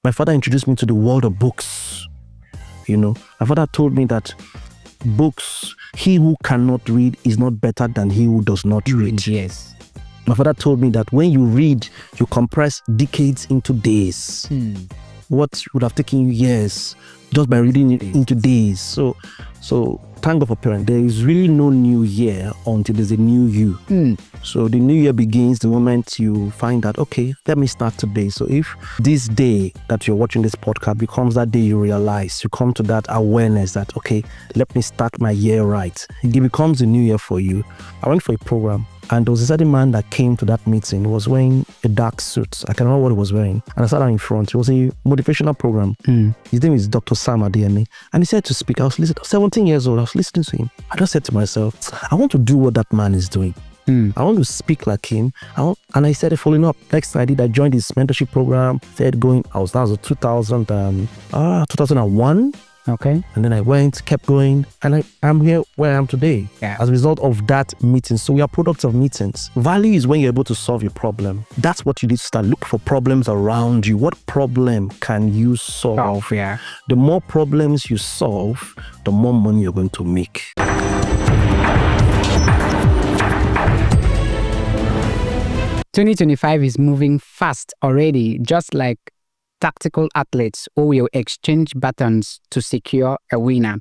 My father introduced me to the world of books. My father told me that books, he who cannot read is not better than he who does not read. Yes. My father told me that when you read, you compress decades into days. What would have taken you years just by reading it into days. So thank God for parents. There is really no new year until there's a new you. So the new year begins the moment you find that, okay, let me start today. So if this day that you're watching this podcast becomes that day you realize, you come to that awareness that, okay, let me start my year right. It becomes a new year for you. I went for a program. And there was a certain man that came to that meeting. He was wearing a dark suit. I can't remember what he was wearing. And I sat down in front. It was a motivational program. His name is Dr. Sam Adeyemi. And he said to speak. I was listening. 17 years old. I was listening to him. I just said to myself, I want to do what that man is doing. I want to speak like him. And I started following up. Next thing I did, I joined his mentorship program. Started going. That was 2001. Okay. And then I kept going, and I'm here where I am today as a result of that meeting. So we are products of meetings. Value is when you're able to solve your problem. That's what you need to start. Look for problems around you. What problem can you solve? The more problems you solve, the more money you're going to make. 2025 is moving fast already, just like tactical athletes who will exchange batons to secure a winner.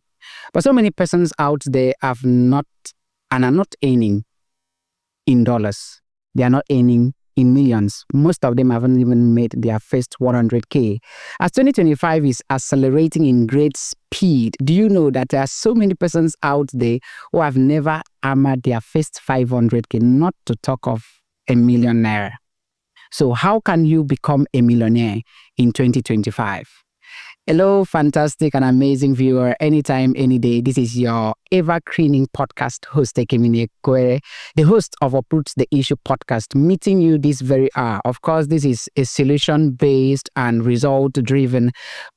But so many persons out there are not earning in dollars. They are not earning in millions. Most of them haven't even made their first 100K. As 2025 is accelerating in great speed, do you know that there are so many persons out there who have never hammered their first 500K, not to talk of a millionaire? So how can you become a millionaire in 2025? Hello, fantastic and amazing viewer. Anytime, any day. This is your evergreening podcast host, Ekemini Ekwere, the host of Uproot the Issue podcast, meeting you this very hour. Of course, this is a solution-based and result-driven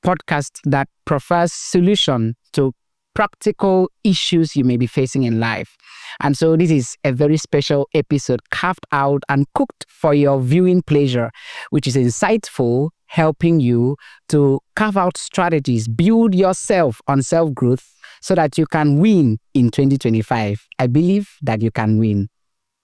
podcast that provides solution to practical issues you may be facing in life. And so this is a very special episode carved out and cooked for your viewing pleasure, which is insightful, helping you to carve out strategies, build yourself on self-growth so that you can win in 2025. I believe that you can win.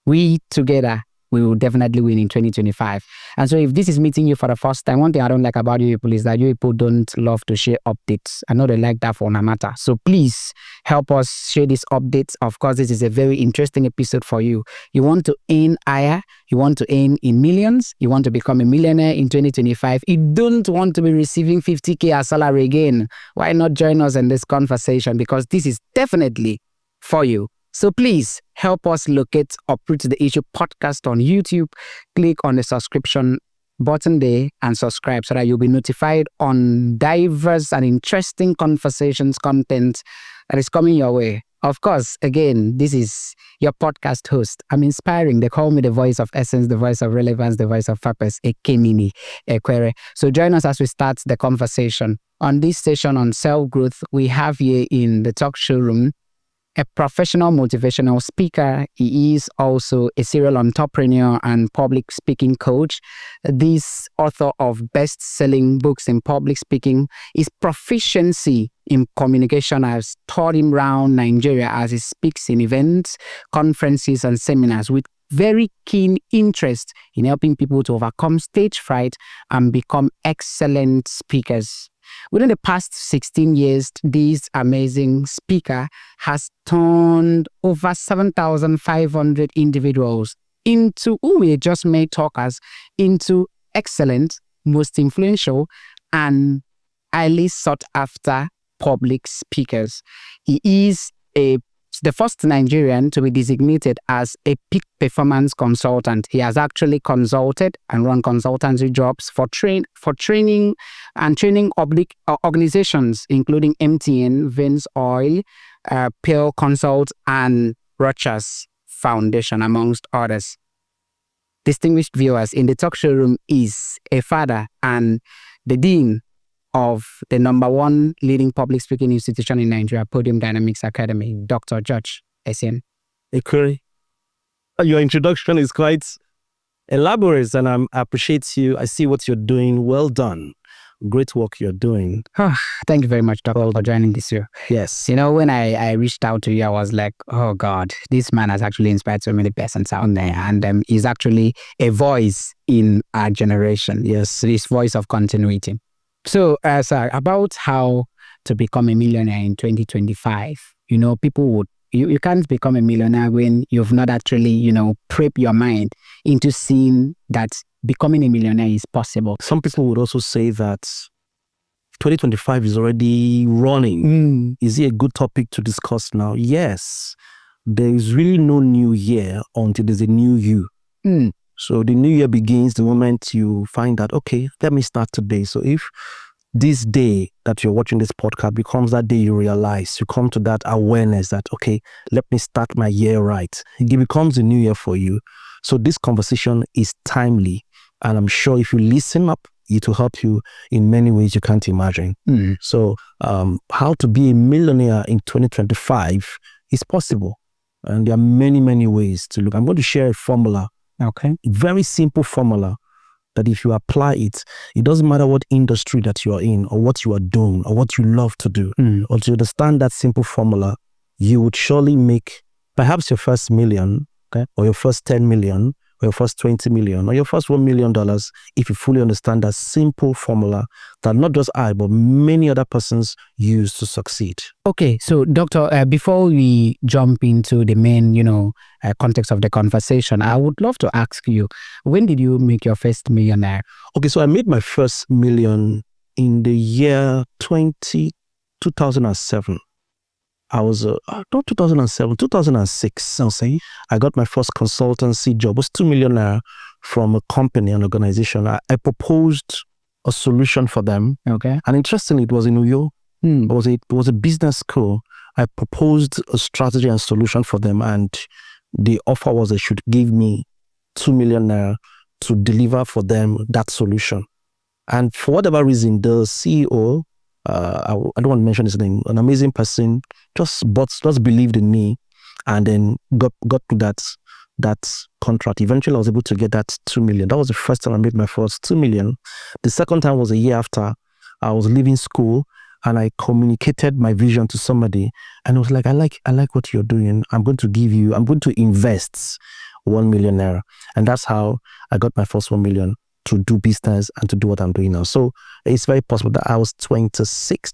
We together, we will definitely win in 2025. And so if this is meeting you for the first time, one thing I don't like about you people is that you people don't love to share updates. I know they like that for Namata. So please help us share these updates. Of course, this is a very interesting episode for you. You want to earn higher. You want to earn in millions. You want to become a millionaire in 2025. You don't want to be receiving 50K as salary again. Why not join us in this conversation? Because this is definitely for you. So please help us locate Uproot the Issue podcast on YouTube. Click on the subscription button there and subscribe so that you'll be notified on diverse and interesting conversations content that is coming your way. Of course, again, this is your podcast host. I'm inspiring. They call me the voice of essence, the voice of relevance, the voice of purpose, Ekemini Ekwere. So join us as we start the conversation. On this session on self-growth, we have here in the talk show room a professional motivational speaker. He is also a serial entrepreneur and public speaking coach. This author of best-selling books in public speaking. His proficiency in communication has taught him around Nigeria as he speaks in events, conferences, and seminars with very keen interest in helping people to overcome stage fright and become excellent speakers. Within the past 16 years, this amazing speaker has turned over 7,500 individuals into, who we just made talkers, into excellent, most influential, and highly sought after public speakers. He is the first Nigerian to be designated as a peak performance consultant. He has actually consulted and run consultancy jobs for training public organizations, including MTN, Vince Oil, Pearl Consult, and Rogers Foundation, amongst others. Distinguished viewers, in the talk show room is a father and the dean of the #1 leading public speaking institution in Nigeria, Podium Dynamics Academy, Dr. George Essien Ekwere, your introduction is quite elaborate and I appreciate you. I see what you're doing. Well done. great work you're doing. Thank you very much, Doctor, for joining this show. Yes. You know, when I reached out to you, I was like, oh God, this man has actually inspired so many persons out there. And he's actually a voice in our generation. Yes. This voice of continuity. So, sir, about how to become a millionaire in 2025, you know, people would, you can't become a millionaire when you've not actually, you know, prep your mind into seeing that becoming a millionaire is possible. Some people would also say that 2025 is already running. Is it a good topic to discuss now? Yes. There is really no new year until there's a new you. So the new year begins the moment you find that, okay, let me start today. So if this day that you're watching this podcast becomes that day you realize, you come to that awareness that, okay, let me start my year right. It becomes a new year for you. So this conversation is timely. And I'm sure if you listen up, it will help you in many ways you can't imagine. So how to be a millionaire in 2025 is possible. And there are many, many ways to look. I'm going to share a formula. Okay. A very simple formula that if you apply it, it doesn't matter what industry that you are in or what you are doing or what you love to do. Or to understand that simple formula, you would surely make perhaps your first million, okay, or your first 10 million, or your first 20 million, or your first $1 million if you fully understand that simple formula that not just I, but many other persons use to succeed. Okay, so Doctor, before we jump into the main, you know, context of the conversation, I would love to ask you, when did you make your first millionaire? Okay, so I made my first million in the year 2007. I was, not 2007, 2006, I'll say. I got my first consultancy job. It was $2 million from a company, an organization. I proposed a solution for them. Okay. And interestingly, it was in Uyo. It was a business school. I proposed a strategy and solution for them. And the offer was they should give me $2 million to deliver for them that solution. And for whatever reason, the CEO, I don't want to mention his name, an amazing person, just believed in me and then got to that contract. Eventually, I was able to get that $2 million. That was the first time I made my first $2 million. The second time was a year after I was leaving school and I communicated my vision to somebody and I was like, I like what you're doing. I'm going to invest $1 million. And that's how I got my first $1 million to do business and to do what I'm doing now. So it's very possible that I was 26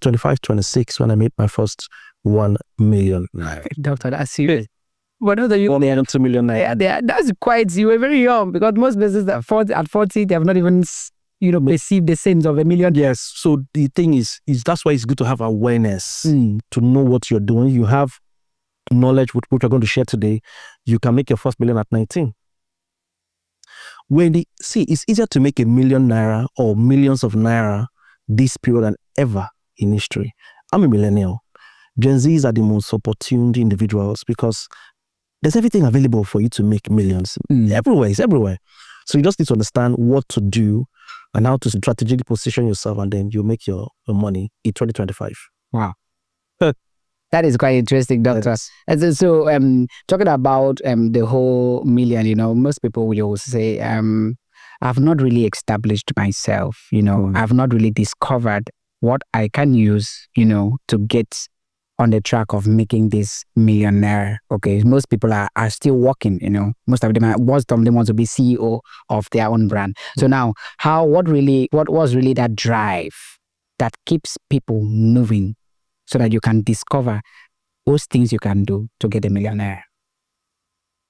when I made my first $1 million. Doctor, that's serious. But no, you only $2 million. That's quite, you were very young because most businesses at 40, they have not even, you know, perceived the sense of $1 million. Yes. So the thing is that's why it's good to have awareness, to know what you're doing. You have knowledge, which we're going to share today. You can make your first $1 million at 19. It's easier to make $1 million or millions of naira this period than ever in history. I'm a millennial. Gen Zs are the most opportune individuals because there's everything available for you to make millions. Everywhere, it's everywhere. So you just need to understand what to do and how to strategically position yourself, and then you make your money in 2025. Wow. That is quite interesting, Doctor. Yes. And so, talking about the whole million, you know, most people will say, I've not really established myself, you know, I've not really discovered what I can use, you know, to get on the track of making this millionaire. Okay, most people are still working, you know, most of them want to be CEO of their own brand. So now, what was really that drive that keeps people moving so that you can discover those things you can do to get a millionaire?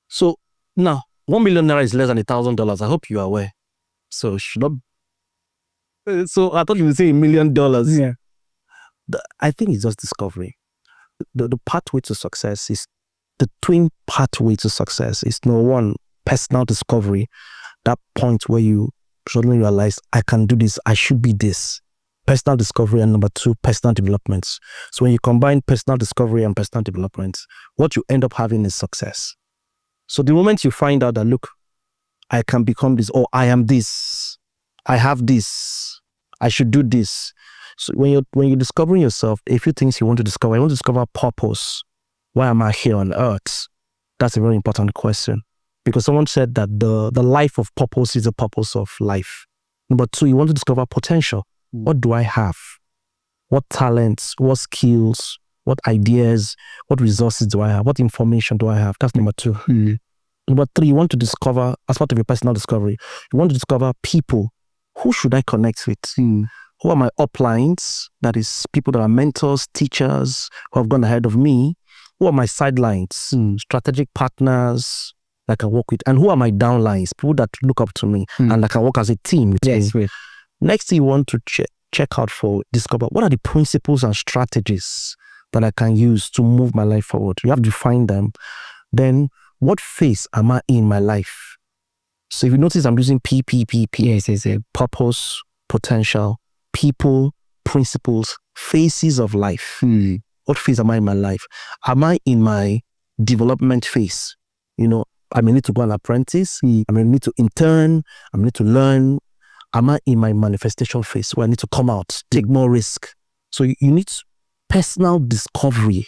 So now, $1 million is less than $1,000. I hope you are aware. So should not. So I thought you would say $1 million. Yeah. I think it's just discovery. The pathway to success is the twin pathway to success is number one, personal discovery. That point where you suddenly realize, I can do this, I should be this. Personal discovery, and number two, personal development. So when you combine personal discovery and personal development, what you end up having is success. So the moment you find out that, look, I can become this, or I am this, I have this, I should do this. So when you're discovering yourself, a few things you want to discover. You want to discover purpose. Why am I here on earth? That's a very important question. Because someone said that the life of purpose is the purpose of life. Number two, you want to discover potential. What do I have? What talents, what skills, what ideas, what resources do I have? What information do I have? That's number 2. Number 3, you want to discover, as part of your personal discovery, you want to discover people. Who should I connect with? Who are my uplines? That is people that are mentors, teachers who have gone ahead of me. Who are my sidelines? Strategic partners that I can work with. And who are my downlines? People that look up to me and that can work as a team with me. Next thing you want to check out for, discover, what are the principles and strategies that I can use to move my life forward? You have to find them. Then, what phase am I in my life? So if you notice, I'm using PPPP. Yes, it's a purpose, potential, people, principles, phases of life. What phase am I in my life? Am I in my development phase? You know, I may need to go an apprentice. I may need to intern. I may need to learn. Am I in my manifestation phase where I need to come out, take more risk? So you need personal discovery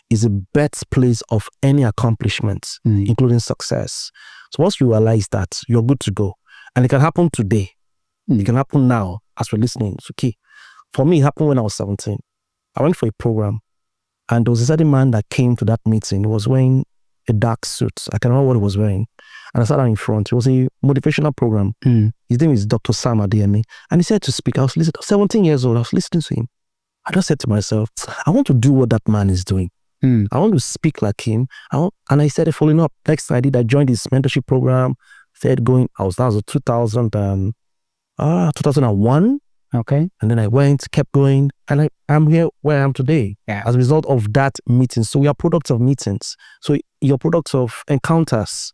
is the birthplace of any accomplishment, including success. So once you realize that, you're good to go. And it can happen today. It can happen now as we're listening. It's okay. For me, it happened when I was 17. I went for a program and there was a certain man that came to that meeting. He was wearing a dark suit. I can't remember what he was wearing. And I sat down in front. It was a motivational program. His name is Dr. Sam Adeyemi. And he said to speak. I was listening. 17 years old. I was listening to him. I just said to myself, I want to do what that man is doing. I want to speak like him. And I started following up. Next thing I did, I joined his mentorship program. Started going. That was 2001. Okay. And then I went, kept going, and I'm here where I am today as a result of that meeting. So we are products of meetings. So you're products of encounters.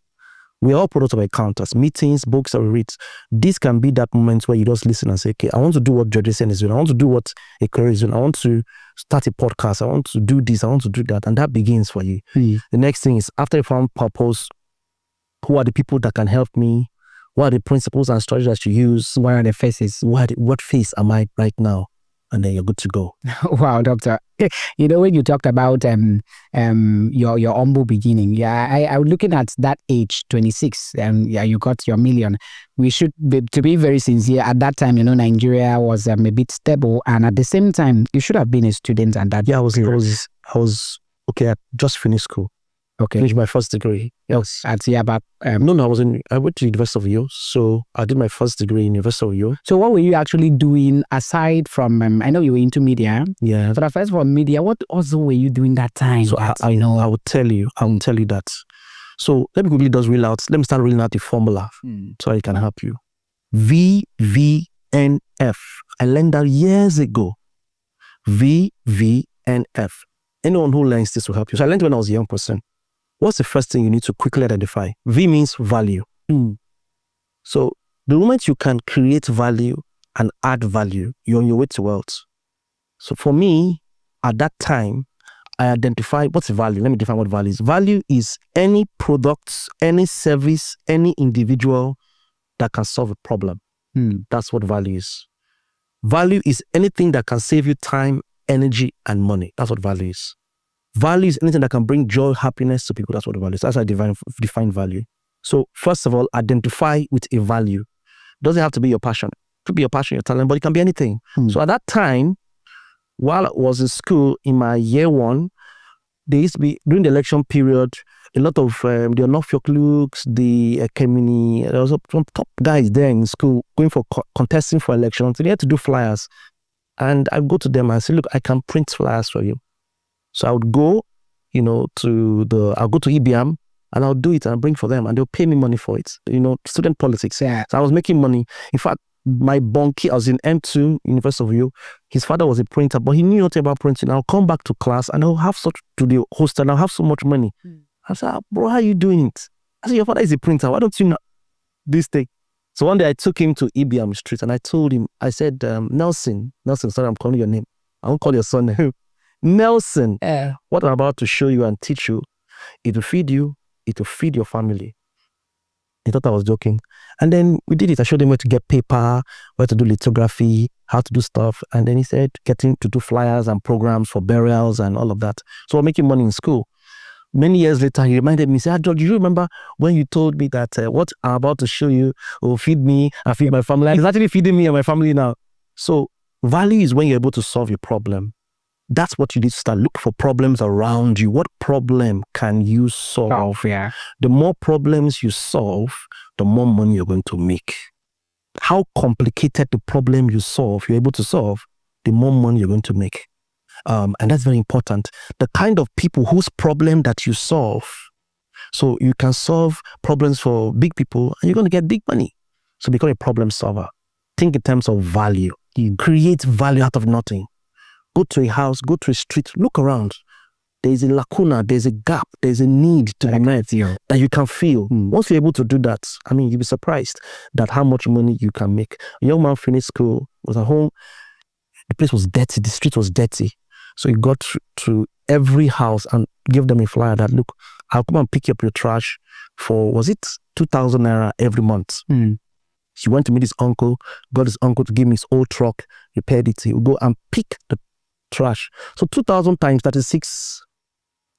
We are all products of encounters, meetings, books that we read. This can be that moment where you just listen and say, okay, I want to do what George is doing. I want to do what a career is doing. I want to start a podcast. I want to do this. I want to do that. And that begins for you. The next thing is, after you found purpose, who are the people that can help me? What are the principles and strategies that you use? What are the phases? What phase am I right now? And then you're good to go. Wow, doctor. You know, when you talked about your humble beginning, I was looking at that age, 26, you got your million. We should be, to be very sincere, at that time, you know, Nigeria was a bit stable, and at the same time, you should have been a student at that. Yeah, I was okay. I just finished school. Okay. Finished my first degree. Yes. At Yaba. No, I went to University of Uyo. So I did my first degree in University of Uyo. So what were you actually doing aside from, I know you were into media. Yeah. But first from media, what also were you doing that time? So I know, I will tell you that. So let me quickly just reel out. Let me start reeling out the formula so I can help you. VVNF. I learned that years ago. VVNF. Anyone who learns this will help you. So I learned when I was a young person. What's the first thing you need to quickly identify? V means value. So the moment you can create value and add value, you're on your way to wealth. So for me, at that time, I identified what's value. Let me define what value is. Value is any product, any service, any individual that can solve a problem. That's what value is. Value is anything that can save you time, energy, and money. That's what value is. Value is anything that can bring joy, happiness to people. That's what value is. That's how I define value. So first of all, identify with a value. It doesn't have to be your passion. It could be your passion, your talent, but it can be anything. So at that time, while I was in school, in my year 1, there used to be, during the election period, a lot of the Onofiok Lukes, the Kemini, there was some top guys there in school going for contesting for elections. So they had to do flyers. And I go to them and say, look, I can print flyers for you. So I would go, I'll go to EBM and I'll do it and I'll bring for them and they'll pay me money for it. Student politics. Yeah. So I was making money. In fact, my bunkie, I was in M2, University of Uyo. His father was a printer, but he knew nothing about printing. I'll come back to class and I'll have to the hostel and I'll have so much money. I said, bro, how are you doing it? I said, your father is a printer. Why don't you know this thing? So one day I took him to EBM Street and I told him, I said, Nelson, sorry, I'm calling your name. I won't call your son name. Nelson, what I'm about to show you and teach you, it will feed you, it will feed your family. He thought I was joking. And then we did it. I showed him where to get paper, where to do lithography, how to do stuff. And then he said, getting to do flyers and programs for burials and all of that. So we're making money in school. Many years later, he reminded me, he said, George, do you remember when you told me that what I'm about to show you will feed me and feed my family? It's actually feeding me and my family now. So Value is when you're able to solve a problem. That's what you need to start. Look for problems around you. What problem can you solve? Yeah. The more problems you solve, the more money you're going to make. How complicated the problem you solve, you're able to solve, the more money you're going to make. And that's very important. The kind of people whose problem that you solve, so you can solve problems for big people and you're going to get big money. So become a problem solver. Think in terms of value. You create value out of nothing. Go to a house, go to a street, look around. There's a lacuna, there's a gap, there's a need to be met that you can feel. Once you're able to do that, I mean, you'll be surprised that how much money you can make. A young man finished school, was at home. The place was dirty, the street was dirty. So he got to every house and gave them a flyer that, look, I'll come and pick up your trash for, was it 2,000 naira every month? He went to meet his uncle, got his uncle to give him his old truck, repaired it. He would go and pick the trash. So 2,000 times 36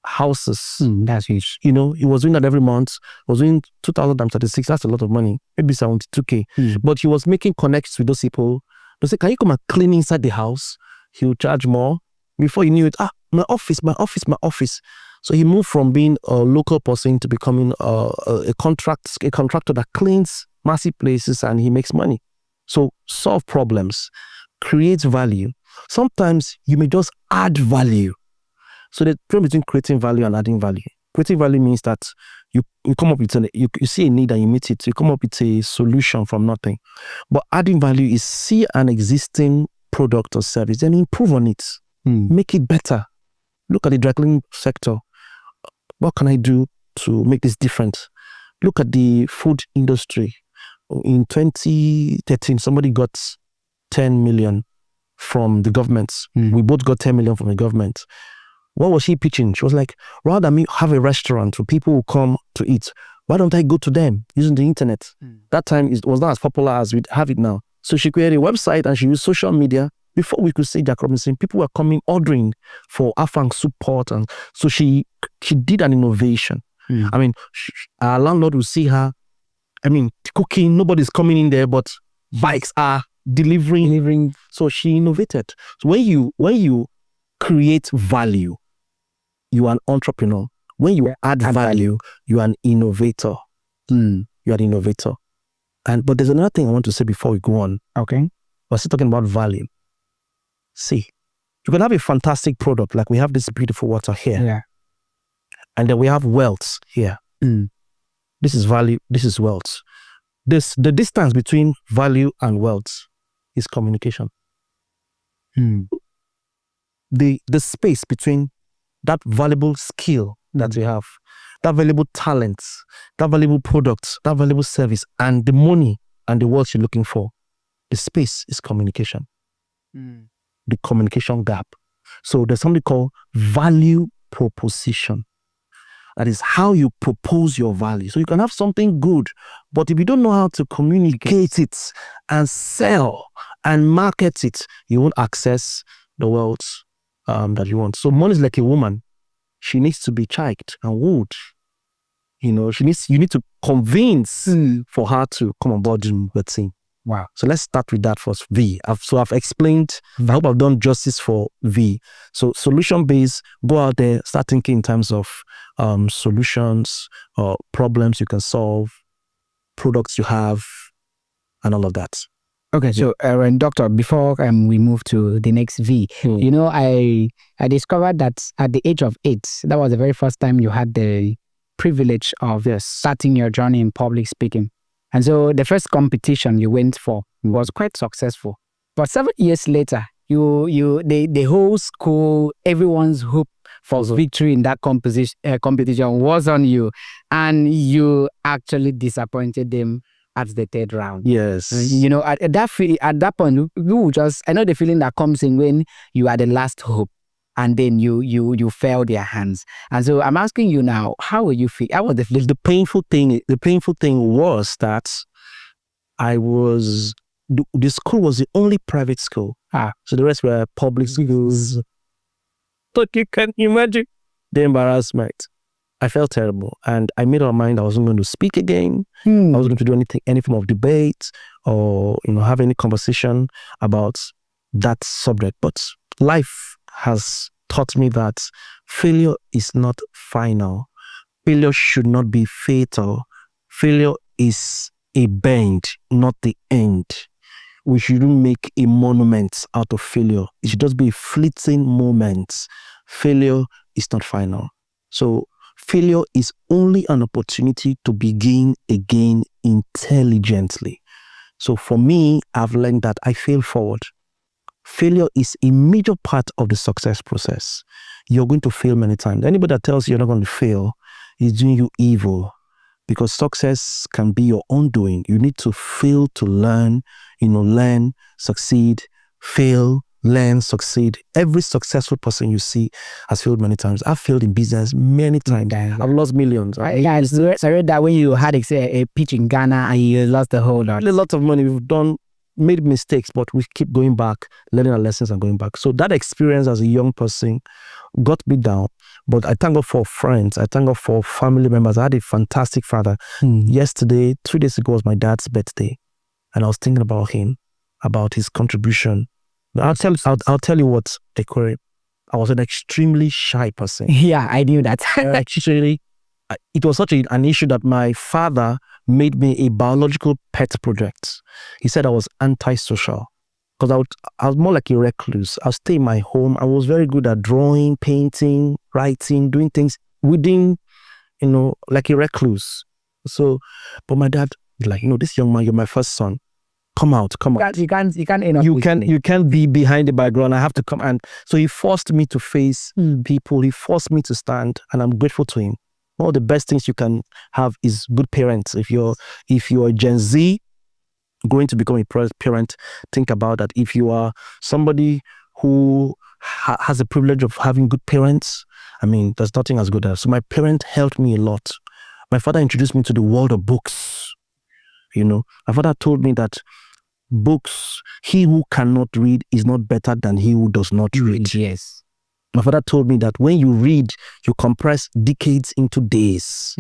houses. That's huge. You know, he was doing that every month. He was doing 2,000 times 36. That's a lot of money. Maybe 72K. But he was making connects with those people. They say, can you come and clean inside the house? He'll charge more. Before you knew it, my office. So he moved from being a local person to becoming a contractor that cleans massive places, and he makes money. So solve problems, create value. Sometimes you may just add value. So the difference between creating value and adding value. Creating value means that you come up with you see a need and you meet it. You come up with a solution from nothing. But adding value is see an existing product or service and improve on it. Make it better. Look at the dry cleaning sector. What can I do to make this different? Look at the food industry. In 2013, somebody got 10 million from the government. We both got 10 million from the government. What was she pitching? She was like, rather than me have a restaurant where people will come to eat, why don't I go to them using the internet? That time it was not as popular as we have it now. So she created a website and she used social media. Before we could say Jack Robinson, people were coming ordering for Afang soup pot, and so she did an innovation. I mean, our landlord will see her. I mean, cooking, nobody's coming in there, but bikes are delivering. So she innovated. So when you create value, you are an entrepreneur. When you add value, you are an innovator. You are an innovator. But there's another thing I want to say before we go on. Okay. We're still talking about value. See, you can have a fantastic product, like we have this beautiful water here. Yeah. And then we have wealth here. This is value, this is wealth. The distance between value and wealth is communication. The space between that valuable skill that you have, that valuable talent, that valuable product, that valuable service, and the money and the wealth you're looking for, the space is communication. The communication gap. So there's something called value proposition. That is how you propose your value. So you can have something good, but if you don't know how to communicate it and sell and market it, you won't access the wealth that you want. So money is like a woman. She needs to be chiked and wooed. You know, you need to convince for her to come on board the team. Wow. So let's start with that first, V. I've explained, I hope I've done justice for V. So solution-based, go out there, start thinking in terms of solutions or problems you can solve, products you have, and all of that. Okay, so Doctor, before we move to the next V, you know, I discovered that at the age of 8, that was the very first time you had the privilege of starting your journey in public speaking. And so the first competition you went for was quite successful. But 7 years later, the whole school, everyone's hope for victory in that competition was on you, and you actually disappointed them at the 3rd round. Yes. You know, at that point, I know the feeling that comes in when you are the last hope, and then you fail their hands. And so I'm asking you now, how will you feel? How was the painful thing? The painful thing was that the school was the only private school. So the rest were public schools. But you can imagine the embarrassment. I felt terrible, and I made up my mind I wasn't going to speak again. I wasn't going to do any form of debate or have any conversation about that subject. But life has taught me that failure is not final. Failure should not be fatal. Failure is a bend, not the end. We shouldn't make a monument out of failure. It should just be a fleeting moment. Failure is not final. So failure is only an opportunity to begin again intelligently. So for me, I've learned that I fail forward. Failure is a major part of the success process. You're going to fail many times. Anybody that tells you you're not going to fail is doing you evil, because success can be your own doing. You need to fail to learn, learn, succeed, fail, learn, succeed. Every successful person you see has failed many times. I've failed in business many times. I've lost millions. Right? Yeah, so I read that when you had a pitch in Ghana and you lost the whole lot. A lot of money. We've made mistakes, but we keep going back, learning our lessons and going back. So that experience as a young person got me down. But I thank God for friends. I thank God for family members. I had a fantastic father. Yesterday, 2 days ago, was my dad's birthday. And I was thinking about him, about his contribution. I'll tell you what, Ekore, I was an extremely shy person. Yeah, I knew that. Actually, it was such an issue that my father made me a biological pet project. He said I was antisocial because I was more like a recluse. I'll stay in my home. I was very good at drawing, painting, writing, doing things within, like a recluse. So, but my dad, like, this young man, you're my first son. Come out. You can't you can't be behind the background. I have to come. And so he forced me to face people. He forced me to stand, and I'm grateful to him. One of the best things you can have is good parents. If you're a Gen Z going to become a parent, think about that. If you are somebody who has the privilege of having good parents, there's nothing as good as. So my parent helped me a lot. My father introduced me to the world of books. My father told me that books, he who cannot read is not better than he who does not read. Yes. My father told me that when you read, you compress decades into days.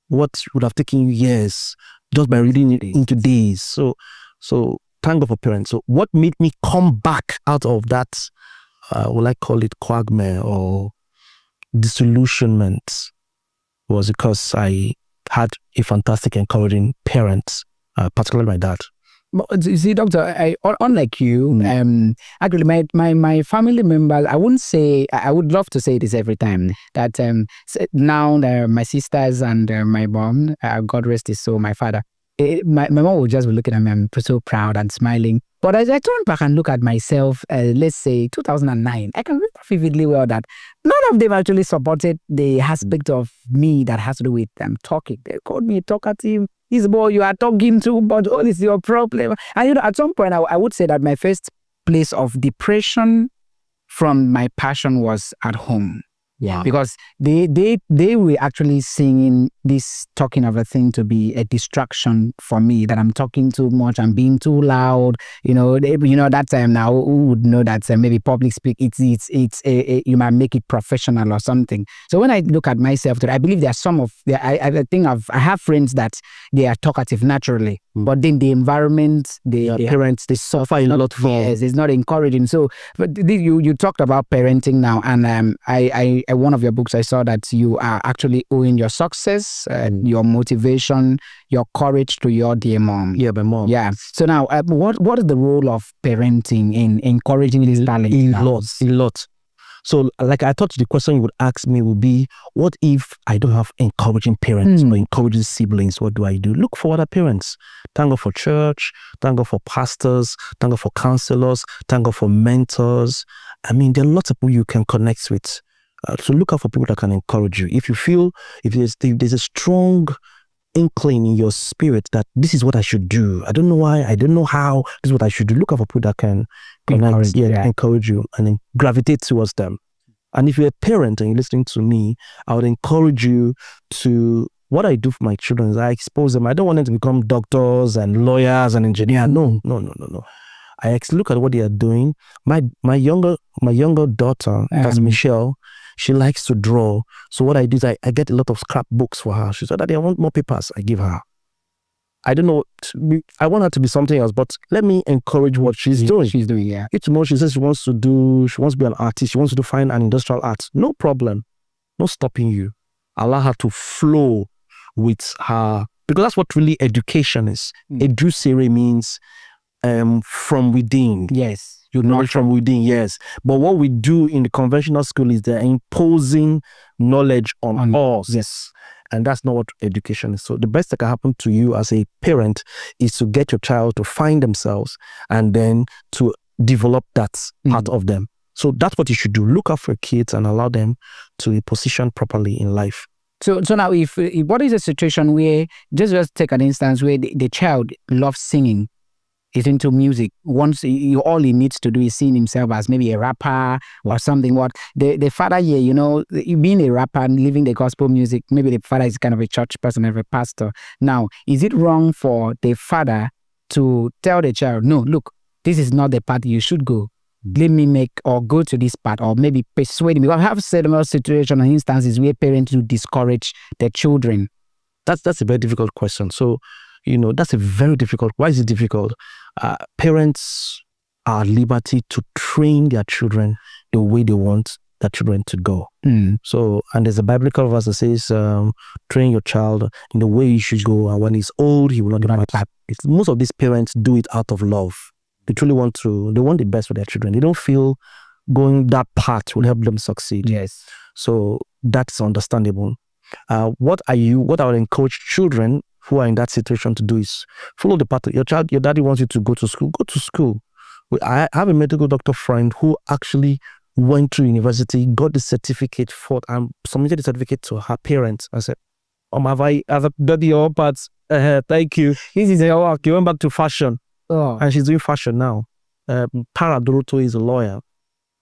What would have taken you years just by reading it into days. So thank God for parents. So what made me come back out of that, will I call it quagmire or disillusionment, was because I had a fantastic, encouraging parent, particularly my dad. You see, Doctor, unlike you, actually, my family members, I wouldn't say, I would love to say this every time, that now my sisters and my mom, God rest his soul, my father, my mom would just be looking at me, I'm so proud and smiling. But as I turn back and look at myself, let's say 2009, I can remember vividly well that none of them actually supported the aspect of me that has to do with talking. They called me a talkative. This boy, you are talking too much. What is your problem? And at some point, I would say that my first place of depression from my passion was at home. Yeah. Because they were actually singing this, talking of a thing to be a distraction for me, that I'm talking too much, I'm being too loud. That time now, who would know that maybe public speak, it's you might make it professional or something. So when I look at myself today, I believe there are some of, I think I have friends that they are talkative naturally, but then the environment, their parents, they suffer a lot from. Yes, it's not encouraging. So, but you talked about parenting now, and I one of your books, I saw that you are actually owing your success, your motivation, your courage to your dear mom. Yeah, my mom. Yeah. So now, what is the role of parenting in encouraging this talent? A lot. So, like I thought the question you would ask me would be, what if I don't have encouraging parents or encouraging siblings? What do I do? Look for other parents. Thank God for church. Thank God for pastors. Thank God for counselors. Thank God for mentors. There are lots of people you can connect with. So look out for people that can encourage you. If you feel, if there's a strong inkling in your spirit that this is what I should do, I don't know why, I don't know how, this is what I should do, look out for people that can encourage you and then gravitate towards them. And if you're a parent and you're listening to me, I would encourage you to, what I do for my children is I expose them. I don't want them to become doctors and lawyers and engineers. No. I look at what they are doing. My younger daughter, that's Michelle, she likes to draw. So what I do is I get a lot of scrapbooks for her. She said, Daddy, I want more papers. I give her. I don't know, I want her to be something else, but let me encourage what she's doing. She's doing, yeah. If tomorrow she says she wants to be an artist, she wants to find an industrial art, no problem. No stopping you. Allow her to flow with her, because that's what really education is. Educere means from within. Yes. You know, from within, yes. But what we do in the conventional school is they're imposing knowledge on us. Yes. And that's not what education is. So the best that can happen to you as a parent is to get your child to find themselves and then to develop that part of them. So that's what you should do. Look out for kids and allow them to be positioned properly in life. So now, if what is a situation where, just take an instance where the child loves singing, is into music. Once all he needs to do is see himself as maybe a rapper or something. What the father here, you know, being a rapper and living the gospel music, maybe the father is kind of a church person, of a pastor. Now, is it wrong for the father to tell the child, no, look, this is not the path you should go. Let me make or go to this path, or maybe persuade me. I have several situations and instances where parents do discourage their children. That's a very difficult question. So, you know, that's a very difficult. Why is it difficult? Parents are at liberty to train their children the way they want their children to go. So, and there's a biblical verse that says, train your child in the way he should go, and when he's old, he will not depart. Most of these parents do it out of love. They truly want the best for their children. They don't feel going that path will help them succeed. Yes. So that's understandable. What I would encourage children who are in that situation to do is follow the path. Your daddy wants you to go to school. Go to school. I have a medical doctor friend who actually went to university, got the certificate and submitted the certificate to her parents. I said, have I done your parts? Thank you. This is her work. You went back to fashion. Oh. And she's doing fashion now. Para Doroto is a lawyer.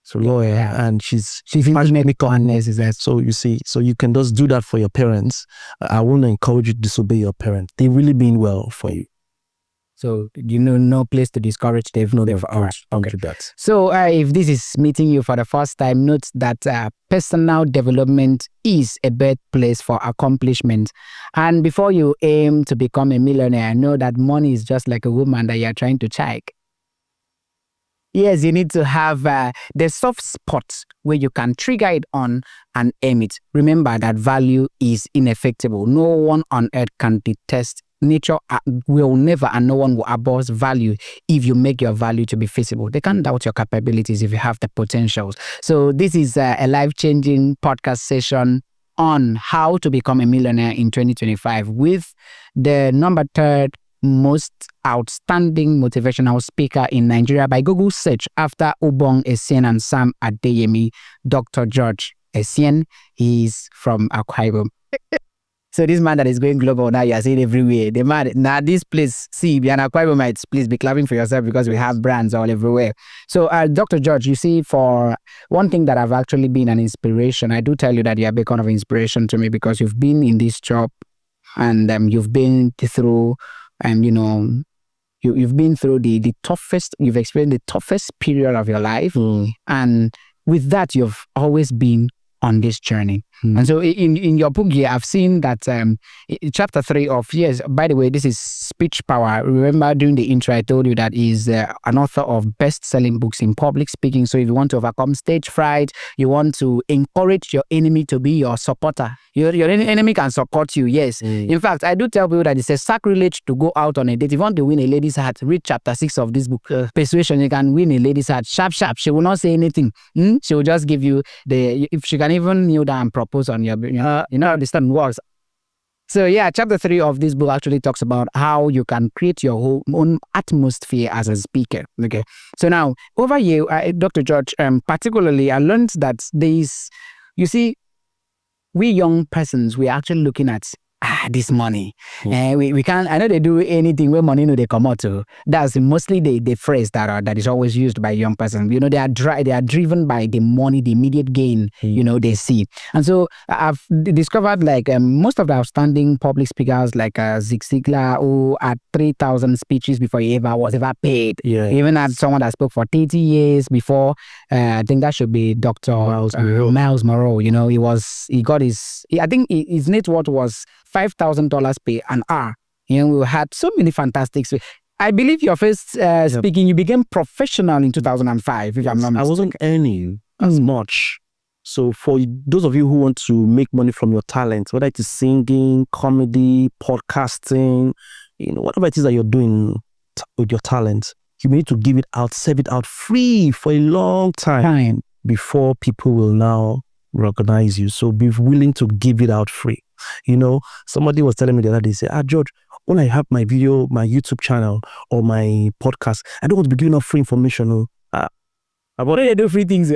So lawyer, and she's makeup and nails. So you see, so you can just do that for your parents. I won't encourage you to disobey your parents. They really mean well for you. So no place to discourage. They've Okay. That. So if this is meeting you for the first time, note that personal development is a birthplace for accomplishment. And before you aim to become a millionaire, know that money is just like a woman that you're trying to check. Yes, you need to have the soft spot where you can trigger it on and aim it. Remember that value is ineffectible. No one on earth can detest. Nature will never, and no one will abuse value if you make your value to be feasible. They can't doubt your capabilities if you have the potentials. So this is a life-changing podcast session on how to become a millionaire in 2025 with the number 3 most outstanding motivational speaker in Nigeria by Google search after Obong Essien and Sam Adeyemi, Dr. George Essien. He's from Akwa Ibom. So this man that is going global now, you are seeing everywhere. The man, now this place, see, be an Akwa Ibomites, please be clapping for yourself because we have brands all everywhere. So Dr. George, you see, for one thing that I've actually been an inspiration, I do tell you that you have been kind of inspiration to me because you've been in this job and you've been through you've been through the toughest, you've experienced the toughest period of your life. And with that, you've always been on this journey. And so in your book here, I've seen that chapter 3 of, yes, by the way, this is Speech Power. Remember during the intro, I told you that he's an author of best-selling books in public speaking. So if you want to overcome stage fright, you want to encourage your enemy to be your supporter. Your enemy can support you, yes. In fact, I do tell people that it's a sacrilege to go out on a date. If you want to win a lady's heart, read chapter 6 of this book. Persuasion, you can win a lady's heart. Sharp. She will not say anything. She will just give you if she can even kneel down and propose on your, this time works. So yeah, chapter 3 of this book actually talks about how you can create your own atmosphere as a speaker. Okay. So now, over here, Dr. George, particularly, I learned that you see, we young persons, we're actually looking at this money. We can't, I know they do anything where money they come out to. That's mostly the phrase that is always used by young persons. They are driven by the money, the immediate gain, they see. And so I've discovered most of the outstanding public speakers like Zig Ziglar, who had 3,000 speeches before he was ever paid. Yeah. He even had someone that spoke for 30 years before. I think that should be Dr. Miles Monroe. I think his net worth was $5,000 per an hour. We had so many fantastic. I believe your first speaking, you became professional in 2005, if I'm not mistaken. I wasn't earning as much. So for those of you who want to make money from your talent, whether it is singing, comedy, podcasting, whatever it is that you're doing with your talent, you need to give it out, serve it out free for a long time before people will now recognize you. So be willing to give it out free. Somebody was telling me the other day, say, George, when I have my video, my YouTube channel or my podcast, I don't want to be giving out free information. What do I do free things?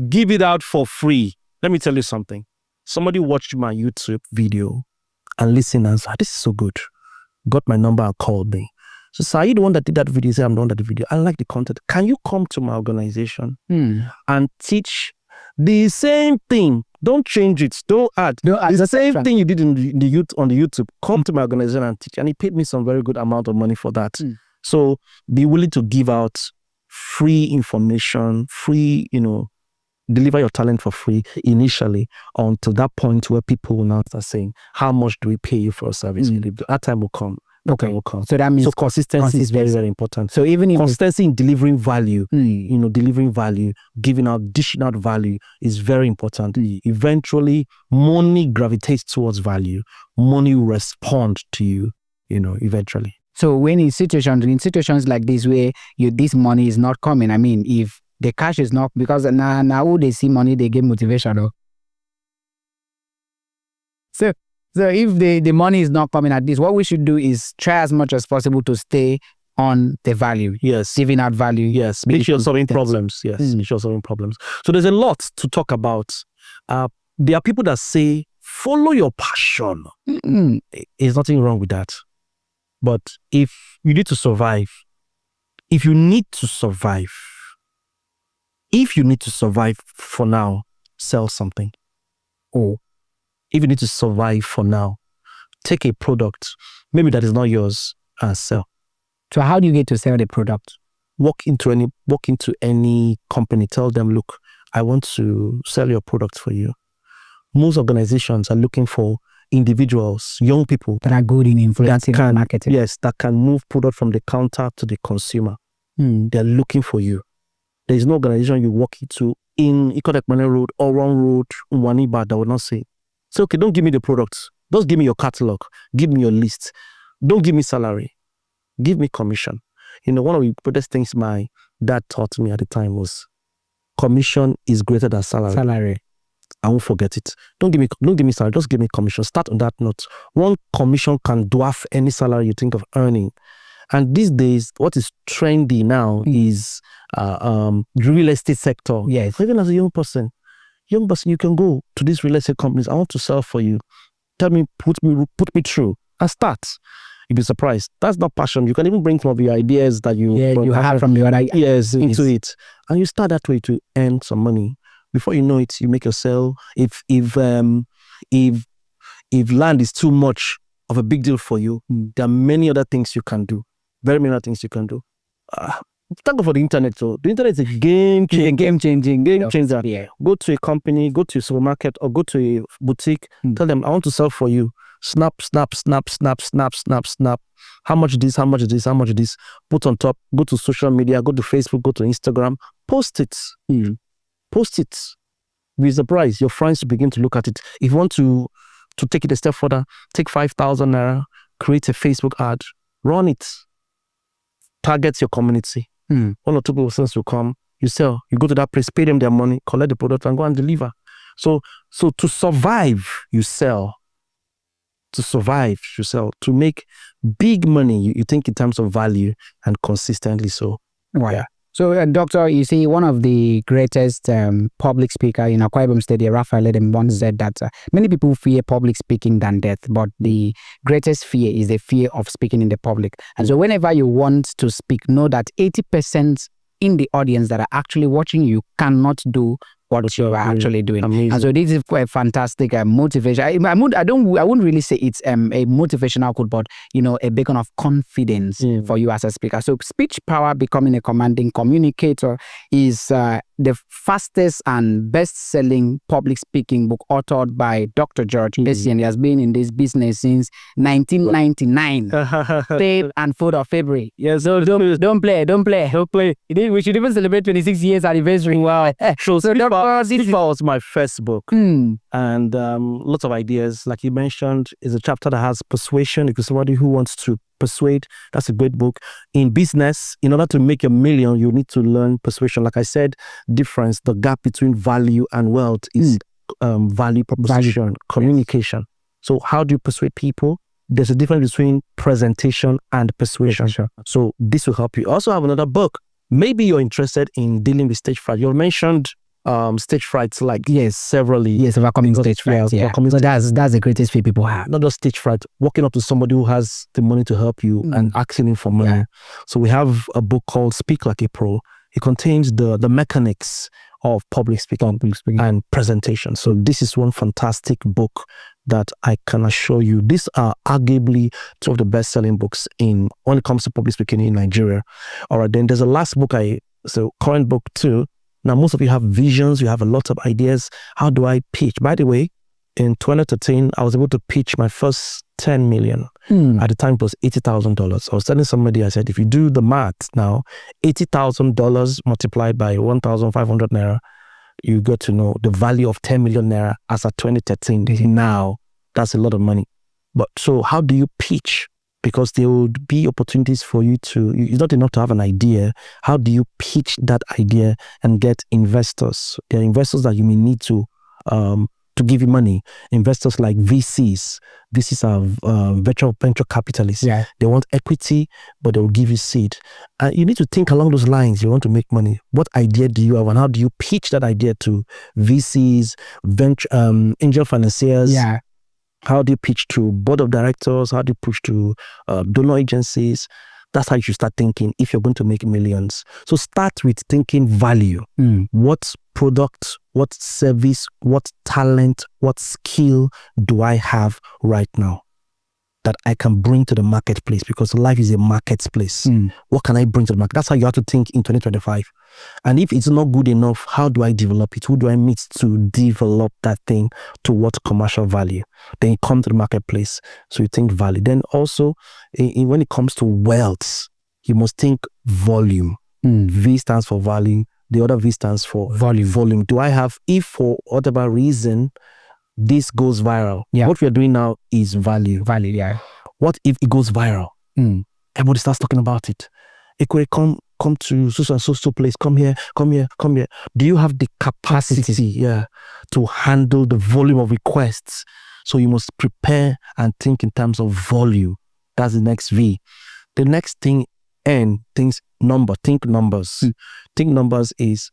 Give it out for free. Let me tell you something. Somebody watched my YouTube video and listened and said, this is so good. Got my number and called me. So, are you the one that did that video? Say, I'm the one that did the video. I like the content. Can you come to my organization and teach the same thing? Don't change it. Don't add. It's the same thing you did on the YouTube. Come to my organization and teach. And he paid me some very good amount of money for that. So be willing to give out free information, free, deliver your talent for free initially until that point where people will now start saying, how much do we pay you for a service? That time will come. Okay. So that means consistency is very, very important. So even consistency in delivering value, delivering value, dishing out value is very important. Eventually, money gravitates towards value. Money will respond to you, eventually. So when in situations like this where this money is not coming, I mean, if the cash is not, because now they see money, they get motivation. So if the money is not coming at this, what we should do is try as much as possible to stay on the value. Yes. Giving out value. Yes. Make sure you're solving problems. Yes. Make sure you're solving problems. So there's a lot to talk about. There are people that say, follow your passion. There's nothing wrong with that. But if you need to survive for now, sell something. Or if you need to survive for now, take a product, maybe that is not yours, and sell. So how do you get to sell the product? Walk into any company, tell them, look, I want to sell your product for you. Most organizations are looking for individuals, young people that are good in influencing marketing. Yes, that can move product from the counter to the consumer. They're looking for you. There is no organization you walk into in Ikotekmane Road or Wrong Road, Waniba, that will not say, okay, don't give me the products. Just give me your catalog. Give me your list. Don't give me salary. Give me commission. One of the biggest things my dad taught me at the time was commission is greater than salary. I won't forget it. Don't give me salary. Just give me commission. Start on that note. One commission can dwarf any salary you think of earning. And these days, what is trendy now is real estate sector. Yes. Even as a young person, you can go to these real estate companies. I want to sell for you. Tell me, put me through, and start. You'll be surprised. That's not passion. You can even bring some of the ideas that you have from your other ideas into it, and you start that way to earn some money. Before you know it, you make your sell. If land is too much of a big deal for you, there are many other things you can do. Very many other things you can do. Thank God for the internet. So the internet is a game changer. Yeah. Go to a company, go to a supermarket, or go to a boutique. Tell them, I want to sell for you. Snap. How much this? Put on top. Go to social media. Go to Facebook. Go to Instagram. Post it. Post it. Be surprised. Your friends begin to look at it. If you want to take it a step further, take 5,000 naira, create a Facebook ad, run it. Target your community. 1 or 2 persons will come, you sell, you go to that place, pay them their money, collect the product and go and deliver. So to survive, you sell. To make big money, you think in terms of value and consistently so. Wow. Yeah. So, Doctor, you see, one of the greatest public speaker in Akwa Ibom State, Raphael Ledem, once said that many people fear public speaking than death, but the greatest fear is the fear of speaking in the public. And so whenever you want to speak, know that 80% in the audience that are actually watching you cannot do what you are actually doing. Amazing. And so this is quite fantastic motivation. I wouldn't really say it's a motivational quote, but a beacon of confidence for you as a speaker. So speech power, becoming a commanding communicator, is the fastest and best-selling public speaking book authored by Dr. George Bessian. He has been in this business since 1999. 3rd and 4th of February. Yes. So don't play. We should even celebrate 26 years anniversary. Wow. So Dr. was my first book. And lots of ideas. Like you mentioned, is a chapter that has persuasion. Because somebody who wants to persuade, that's a great book. In business, in order to make a million, you need to learn persuasion. Like I said, the gap between value and wealth is value proposition, communication. So how do you persuade people? There's a difference between presentation and persuasion. So this will help you. Also have another book. Maybe you're interested in dealing with stage fright. You mentioned stage frights like severally. Yes, overcoming stage fright. Yeah. So that's the greatest fear people have. Not just stage fright, walking up to somebody who has the money to help you and asking him for money. Yeah. So we have a book called Speak Like a Pro. It contains the mechanics of public speaking and presentation. So this is one fantastic book that I can assure you, these are arguably two of the best-selling books when it comes to public speaking in Nigeria. All right, then there's a last book, current book too. Now, most of you have visions, you have a lot of ideas. How do I pitch? By the way, in 2013, I was able to pitch my first 10 million. At the time, it was $80,000. I was telling somebody, I said, if you do the math now, $80,000 multiplied by 1,500 naira, you got to know the value of 10 million naira as of 2013. Now, that's a lot of money. But so how do you pitch? Because there would be opportunities for you it's not enough to have an idea. How do you pitch that idea and get investors? There are investors that you may need to give you money. Investors like VCs. VCs are venture capitalists. Yeah. They want equity, but they will give you seed. You need to think along those lines. You want to make money. What idea do you have, and how do you pitch that idea to VCs, angel financiers? Yeah. How do you pitch to board of directors? How do you push to donor agencies? That's how you should start thinking if you're going to make millions. So start with thinking value. What product, what service, what talent, what skill do I have right now that I can bring to the marketplace? Because life is a marketplace. What can I bring to the market? That's how you have to think in 2025. And if it's not good enough, how do I develop it? Who do I meet to develop that thing to what commercial value? Then you come to the marketplace. So you think value. Then also, when it comes to wealth, you must think volume. V stands for value. The other V stands for volume. Do I have, if for whatever reason, this goes viral? Yeah. What we are doing now is value. Value, yeah. What if it goes viral? Everybody starts talking about it. It could come to so place. Come here. Do you have the capacity, to handle the volume of requests? So you must prepare and think in terms of volume. That's the next V. The next thing, N, think numbers. Think numbers is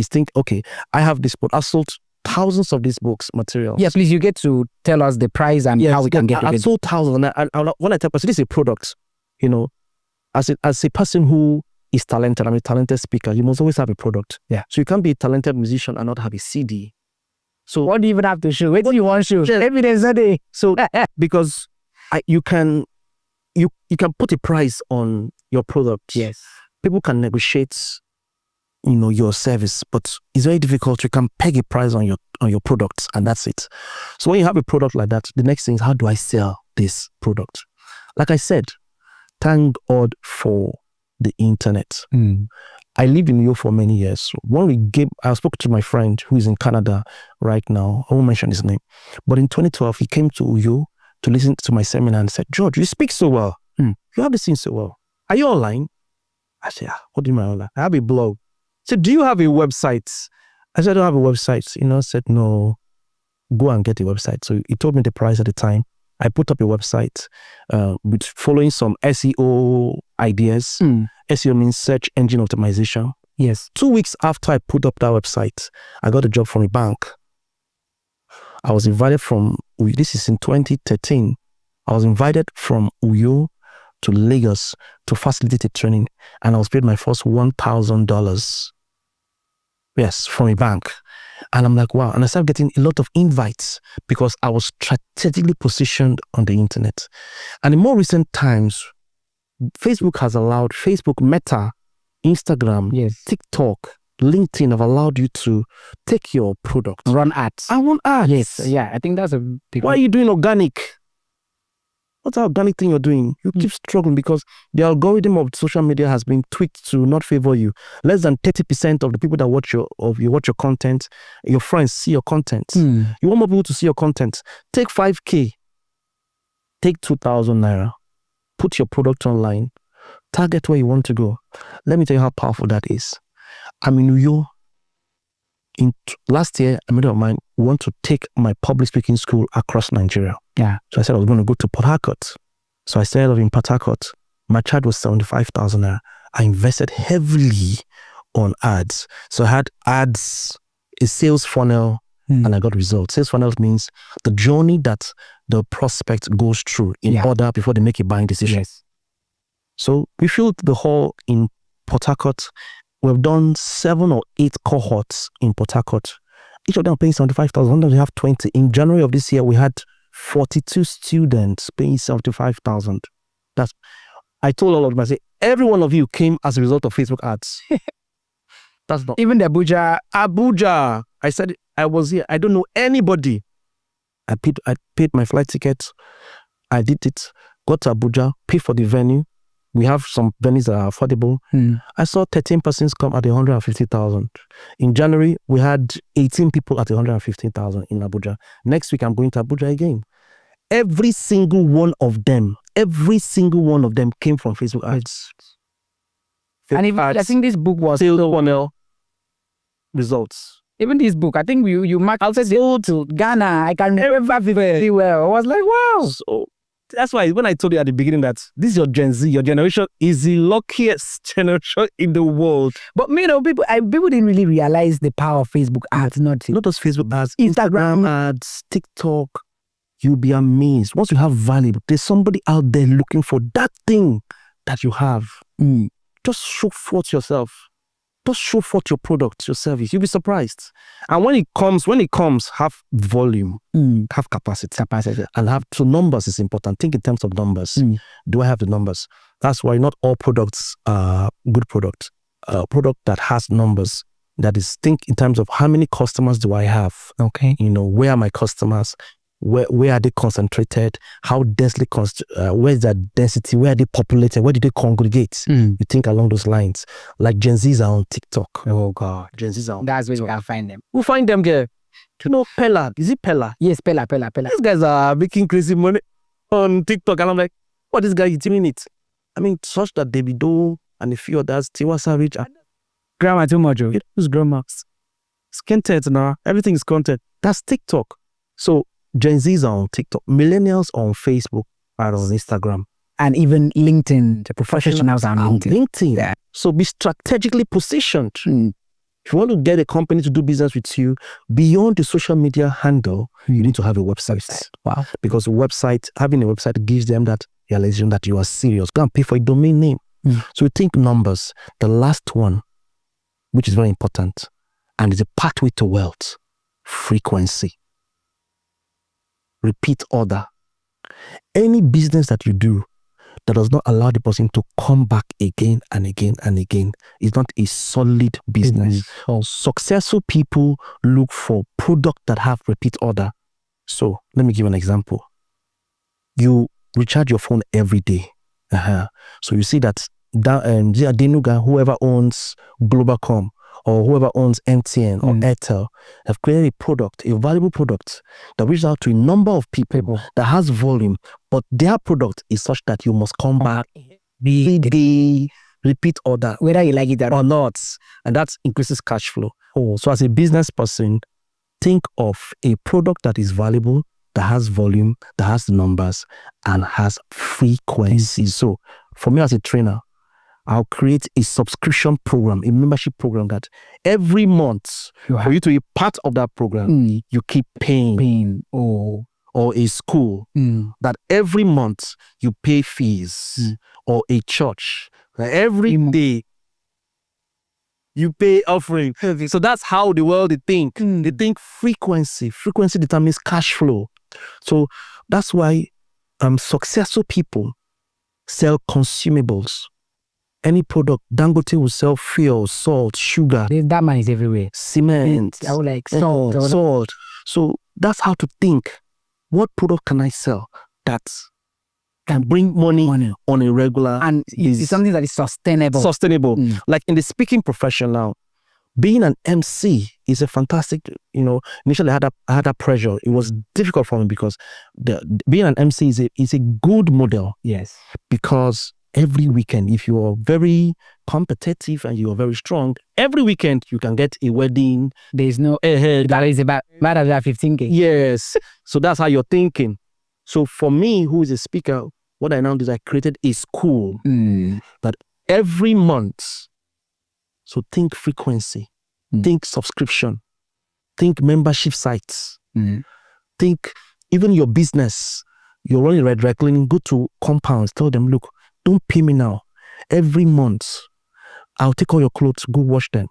think, okay, I have this book. I sold thousands of these books materials. Yeah, please, you get to tell us the price and how we can get it. I sold thousands. And when I tell people, this is a product, as a person who is talented, I'm a talented speaker, you must always have a product. Yeah. So you can't be a talented musician and not have a CD. So what do you even have to show? What do you want to show? Evidence a day. So because you can put a price on your product. Yes. People can negotiate, your service, but it's very difficult. You can peg a price on your products, and that's it. So when you have a product like that, the next thing is, how do I sell this product? Like I said, thank God for the internet. I lived in New York for many years. I spoke to my friend who is in Canada right now. I won't mention his name. But in 2012, he came to Uyo to listen to my seminar and said, George, you speak so well. You have this thing so well. Are you online? I said, what do you mean online? I have a blog. He said, do you have a website? I said, I don't have a website. I said, no, go and get a website. So he told me the price at the time. I put up a website with following some SEO ideas. SEO means search engine optimization. Yes. 2 weeks after I put up that website, I got a job from a bank. I was invited this is in 2013. I was invited from Uyo to Lagos to facilitate a training, and I was paid my first $1,000. Yes, from a bank. And I'm like, wow. And I started getting a lot of invites because I was strategically positioned on the internet. And in more recent times, Facebook has allowed Facebook, Meta, Instagram, TikTok, LinkedIn have allowed you to take your product. Run ads. I want ads. Yes. Yeah, I think that's a big Why are you doing organic? What's the organic thing you're doing? You keep struggling because the algorithm of social media has been tweaked to not favor you. Less than 30% of the people that watch your content, your friends see your content. You want more people to see your content. Take 5K. Take 2,000 naira. Put your product online. Target where you want to go. Let me tell you how powerful that is. I'm in Uyo. Last year, a mate of mine want to take my public speaking school across Nigeria. Yeah. So I said I was going to go to Port Harcourt. So I started off in Port Harcourt. My charge was 75,000 naira. I invested heavily on ads. So I had ads, a sales funnel, and I got results. Sales funnel means the journey that the prospect goes through in order before they make a buying decision. Yes. So we filled the hall in Port Harcourt. We've done 7 or 8 cohorts in Port Harcourt. Each of them paying 75,000. Sometimes we have 20. In January of this year, we had 42 students paying 75,000. I told all of them, I said, every one of you came as a result of Facebook ads. That's not. Even the Abuja. I said, I was here. I don't know anybody. I paid my flight ticket. I did it. Got to Abuja, paid for the venue. We have some venues that are affordable. I saw 13 persons come at 150,000. In January, we had 18 people at 115,000 in Abuja. Next week, I'm going to Abuja again. Every single one of them came from Facebook ads. And even, I think this book was sales funnel results. Even this book, I think you marked outside to Ghana. I can remember very well. I was like, wow. So that's why when I told you at the beginning that this is your Gen Z, your generation is the luckiest generation in the world. But people didn't really realize the power of Facebook ads. Not those Facebook ads, Instagram ads, TikTok. You'll be amazed. Once you have value, there's somebody out there looking for that thing that you have. Just show forth yourself. Just show forth your product, your service. You'll be surprised. And when it comes, have volume, have capacity. And have, so numbers is important. Think in terms of numbers. Do I have the numbers? That's why not all products are good products. A product that has numbers, that is, think in terms of how many customers do I have? Okay. Where are my customers? Where are they concentrated? How densely where is that density? Where are they populated? Where do they congregate? You think along those lines. Like Gen Zs are on TikTok. Oh God. Gen Zs are on That's where we can find them. We'll find them there. Pella. Is it Pella? Yes, Pella. These guys are making crazy money on TikTok. And I'm like, what this guy is doing it? I mean, such that Davido and a few others, Tiwa Savage. Grammar too much. Who's grammar? It's content now. Everything is content. That's TikTok. So Gen Zs are on TikTok. Millennials are on Facebook, are on Instagram. And even LinkedIn. The professionals are on LinkedIn. Yeah. So be strategically positioned. If you want to get a company to do business with you, beyond the social media handle, you need to have a website. Wow. Because having a website gives them that realization that you are serious. Go and pay for a domain name. So we think numbers. The last one, which is very important, and is a pathway to wealth, frequency. Repeat order. Any business that you do that does not allow the person to come back again and again and again is not a solid business. Successful people look for products that have repeat order. So let me give an example. You recharge your phone every day. So you see that Denuga, whoever owns Globalcom, or whoever owns MTN or Airtel, have created a product, a valuable product that reaches out to a number of people that has volume, but their product is such that you must come back the repeat order, whether you like it or not, and that increases cash flow. So as a business person, think of a product that is valuable, that has volume, that has the numbers, and has frequency. So for me as a trainer, I'll create a subscription program, a membership program that every month, for you to be part of that program, you keep paying. Or a school, that every month you pay fees, or a church, that every day you pay offering. So that's how the world they think. They think frequency. Frequency determines cash flow. So that's why successful people sell consumables. Any product, Dangote will sell fuel, salt, sugar, That man is everywhere. cement, I would like salt. salt. So that's how to think. What product can I sell that can bring money on a regular And it's something that is sustainable. Like in the speaking profession now, being an MC is a fantastic, initially I had that pressure. It was difficult for me because being an MC is a good model. Yes. Because every weekend, if you are very competitive and you are very strong, every weekend you can get a wedding. There is no that is about 15K. Yes. So that's how you're thinking. So for me, who is a speaker, what I now did is I created a school that every month. So think frequency, think subscription, think membership sites, think even your business. You're running red dry cleaning, go to compounds, tell them, look, don't pay me now. Every month, I'll take all your clothes, go wash them.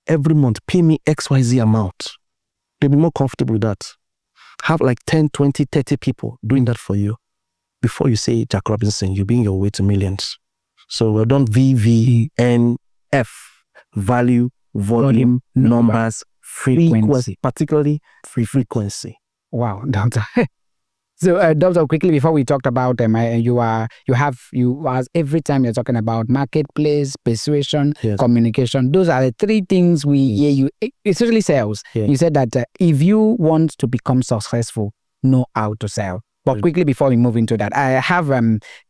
Every month, pay me XYZ amount. They'll be more comfortable with that. Have like 10, 20, 30 people doing that for you. Before you say Jack Robinson, you'll be on your way to millions. So we've done VVNF. Value, volume, numbers, frequency, particularly frequency. Wow, Doctor. So, Doctor, quickly before we talked about them, you every time you're talking about marketplace, persuasion, communication. Those are the three things we hear you, especially sales. Yeah. You said that if you want to become successful, know how to sell. But quickly before we move into that, I have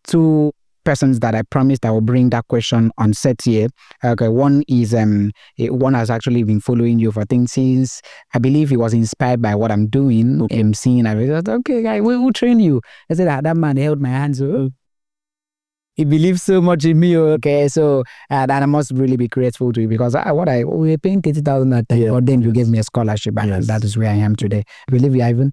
two persons that I promised I will bring that question on set here. Okay, one is one has actually been following you for things since I believe he was inspired by what I'm doing. Seeing, I was okay, guy, we will train you. I said that man held my hands. He believes so much in me. Okay, so and I must really be grateful to you because we were paying 30,000 at time, but then you gave me a scholarship, and that is where I am today. I believe I even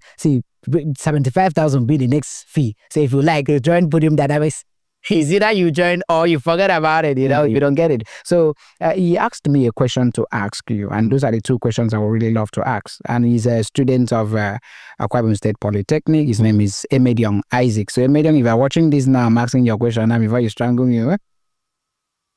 75,000 will be the next fee. So if you like to join Podium Dynamics, it's either you join or you forget about it, you don't get it. So he asked me a question to ask you, and those are the two questions I would really love to ask. And he's a student of Akwa Ibom State Polytechnic. His name is Emediong Isaac. So Emediong, if you're watching this now, I'm asking your question now before you strangle me.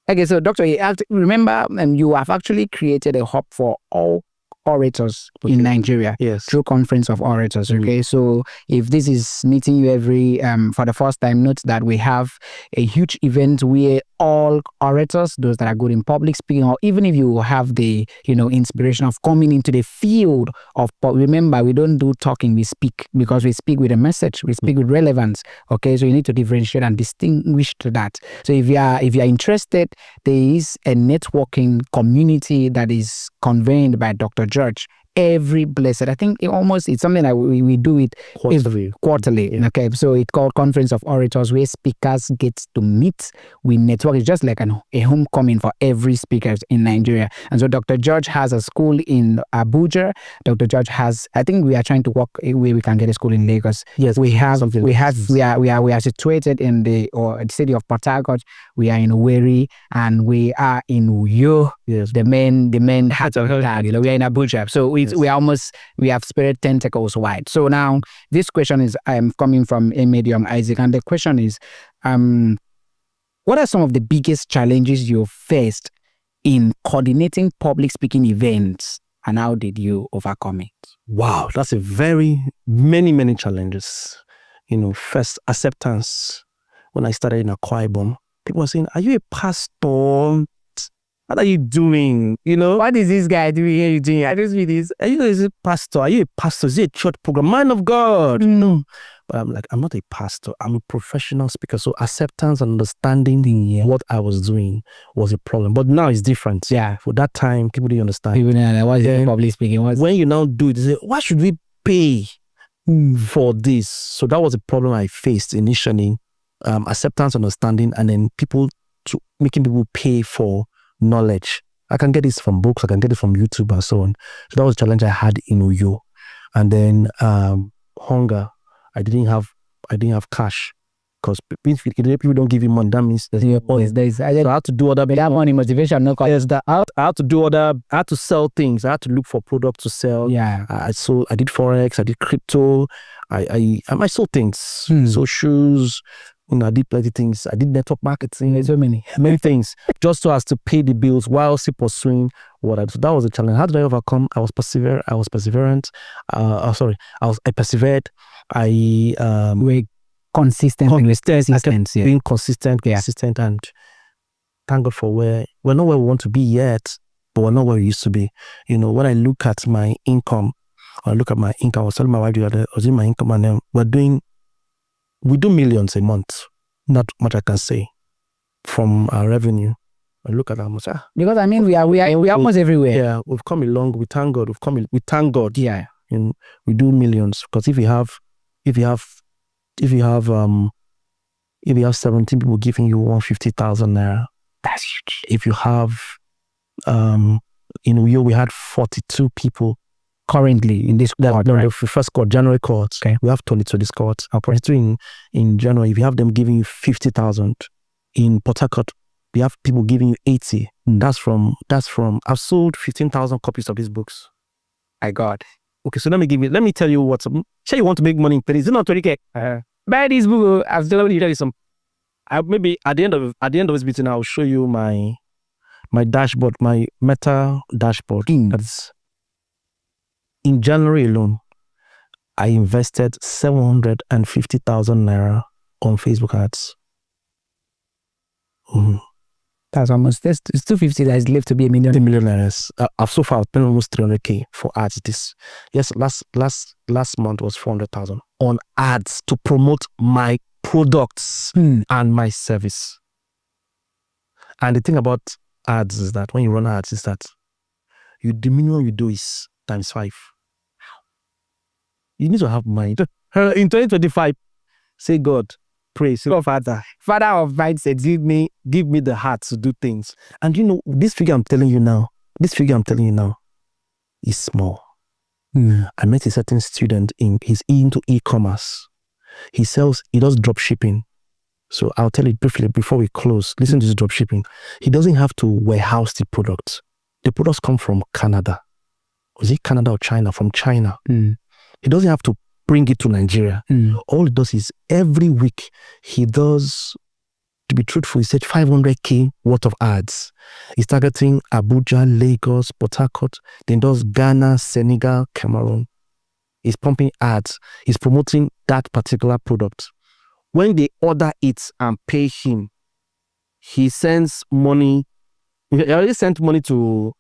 Okay, so Doctor, remember you have actually created a hub for all orators in Nigeria through Conference of Orators. Okay, so if this is meeting you every for the first time, note that we have a huge event where all orators, those that are good in public speaking, or even if you have the inspiration of coming into the field of, remember, we don't do talking, we speak, because we speak with a message, we speak with relevance. Okay, so you need to differentiate and distinguish to that. So if you are interested, there is a networking community that is convened by Dr. George every blessed. I think it's something that we do it quarterly. Yeah. Okay, so it's called Conference of Orators, where speakers get to meet. We network. It's just like a homecoming for every speaker in Nigeria. And so Dr. George has a school in Abuja. Dr. George has, I think we are trying to work a way we can get a school in Lagos. Yes, we are situated in the city of Port Harcourt. We are in Owerri, and we are in Uyo. Yes, the main heart of we are in Abuja. So we have spread tentacles wide. So now this question is coming from Emediong Isaac, and the question is, what are some of the biggest challenges you faced in coordinating public speaking events, and how did you overcome it? Wow, that's a very many challenges. First, acceptance. When I started in Akwa Ibom, people were saying, "Are you a pastor? What are you doing? What is this guy doing here? You doing? I just read this. Are you a pastor? Are you a pastor? Is it a church program? Man of God." No. But I'm like, I'm not a pastor. I'm a professional speaker. So acceptance and understanding what I was doing was a problem. But now it's different. Yeah. For that time, people didn't understand. People didn't know what is public speaking. When you now do it, they say, why should we pay for this? So that was a problem I faced initially. Acceptance, understanding, and then making people pay for knowledge. I can get this from books, I can get it from YouTube and so on. So that was a challenge I had in Uyo. And then hunger. I didn't have cash, because people don't give you money. That means there's so I had to do other. That money motivation, no. Yes, I had to do other. I had to sell things. I had to look for products to sell. Yeah. I did forex. I did crypto. I sold things. Sold shoes. I did plenty things. I did network marketing. There's so many things, just so as to pay the bills while still pursuing what I do. So that was a challenge. How did I overcome? I was perseverant. I persevered. We're consistent. Being consistent, and thank God for we're not where we want to be yet, but we're not where we used to be. When I look at my income, I was telling my wife the other day, I was in my income, and then we do millions a month. Not much I can say from our revenue. I look at how much. Because we are almost everywhere. Yeah, we've come along. We thank God. We thank God. Yeah, and we do millions, because if you have 17 people giving you 150,000 naira, that's huge. If you have, we had 42 people currently in this cohort, right? The first cohort, January cohort. Okay. We have 22 this cohort. 22 in January. If you have them giving you 50,000 in Port Harcourt, we have people giving you 80. That's from. I've sold 15,000 copies of these books. My God. Okay, so let me tell you what's. Say you want to make money, but it's not 20K. Buy this book. I've still tell you some. Maybe at the end of this meeting, I'll show you my dashboard, my Meta dashboard. That's in January alone. I invested 750,000 naira on Facebook ads. That's almost it's 250 that is left to be a million. 1 million naira. I've so far spent almost 300K for ads. Last month was 400,000 on ads to promote my products and my service. And the thing about ads is that when you run ads, is that the minimum you do is ×5. You need to have money. In 2025, say, God, pray, say, oh, Father of mindset, give me the heart to do things. And this figure I'm telling you now is small. I met a certain student he's into e-commerce. He does drop shipping. So I'll tell you briefly before we close. Listen to this drop shipping. He doesn't have to warehouse the products. The products come from Canada. Was it Canada or China? From China. He doesn't have to bring it to Nigeria. All he does is every week he does, to be truthful, he said 500K worth of ads. He's targeting Abuja, Lagos, Port Harcourt, then does Ghana, Senegal, Cameroon. He's pumping ads. He's promoting that particular product. When they order it and pay him, he sends money. He already sent money to,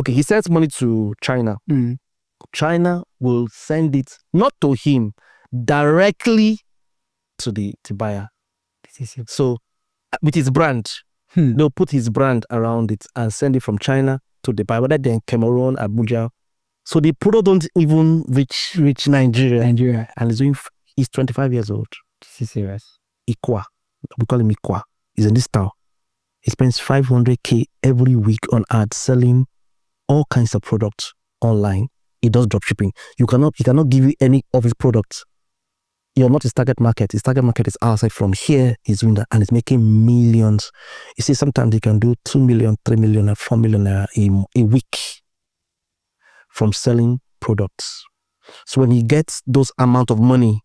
he sends money to China. China will send it not to him, directly to the buyer. So with his brand, they'll put his brand around it and send it from China to the buyer, whether they're in Cameroon, Abuja. So the product don't even reach Nigeria. And he's 25 years old. This is serious. Ikwa. We call him Ikwa. He's in this town. He spends 500K every week on ads, selling all kinds of products online. He does drop shipping. He cannot give you any of his products. You're not his target market. His target market is outside. From here, he's doing that, and he's making millions. You see, sometimes he can do 2 million, 3 million, and 4 million a week from selling products. So when he gets those amount of money,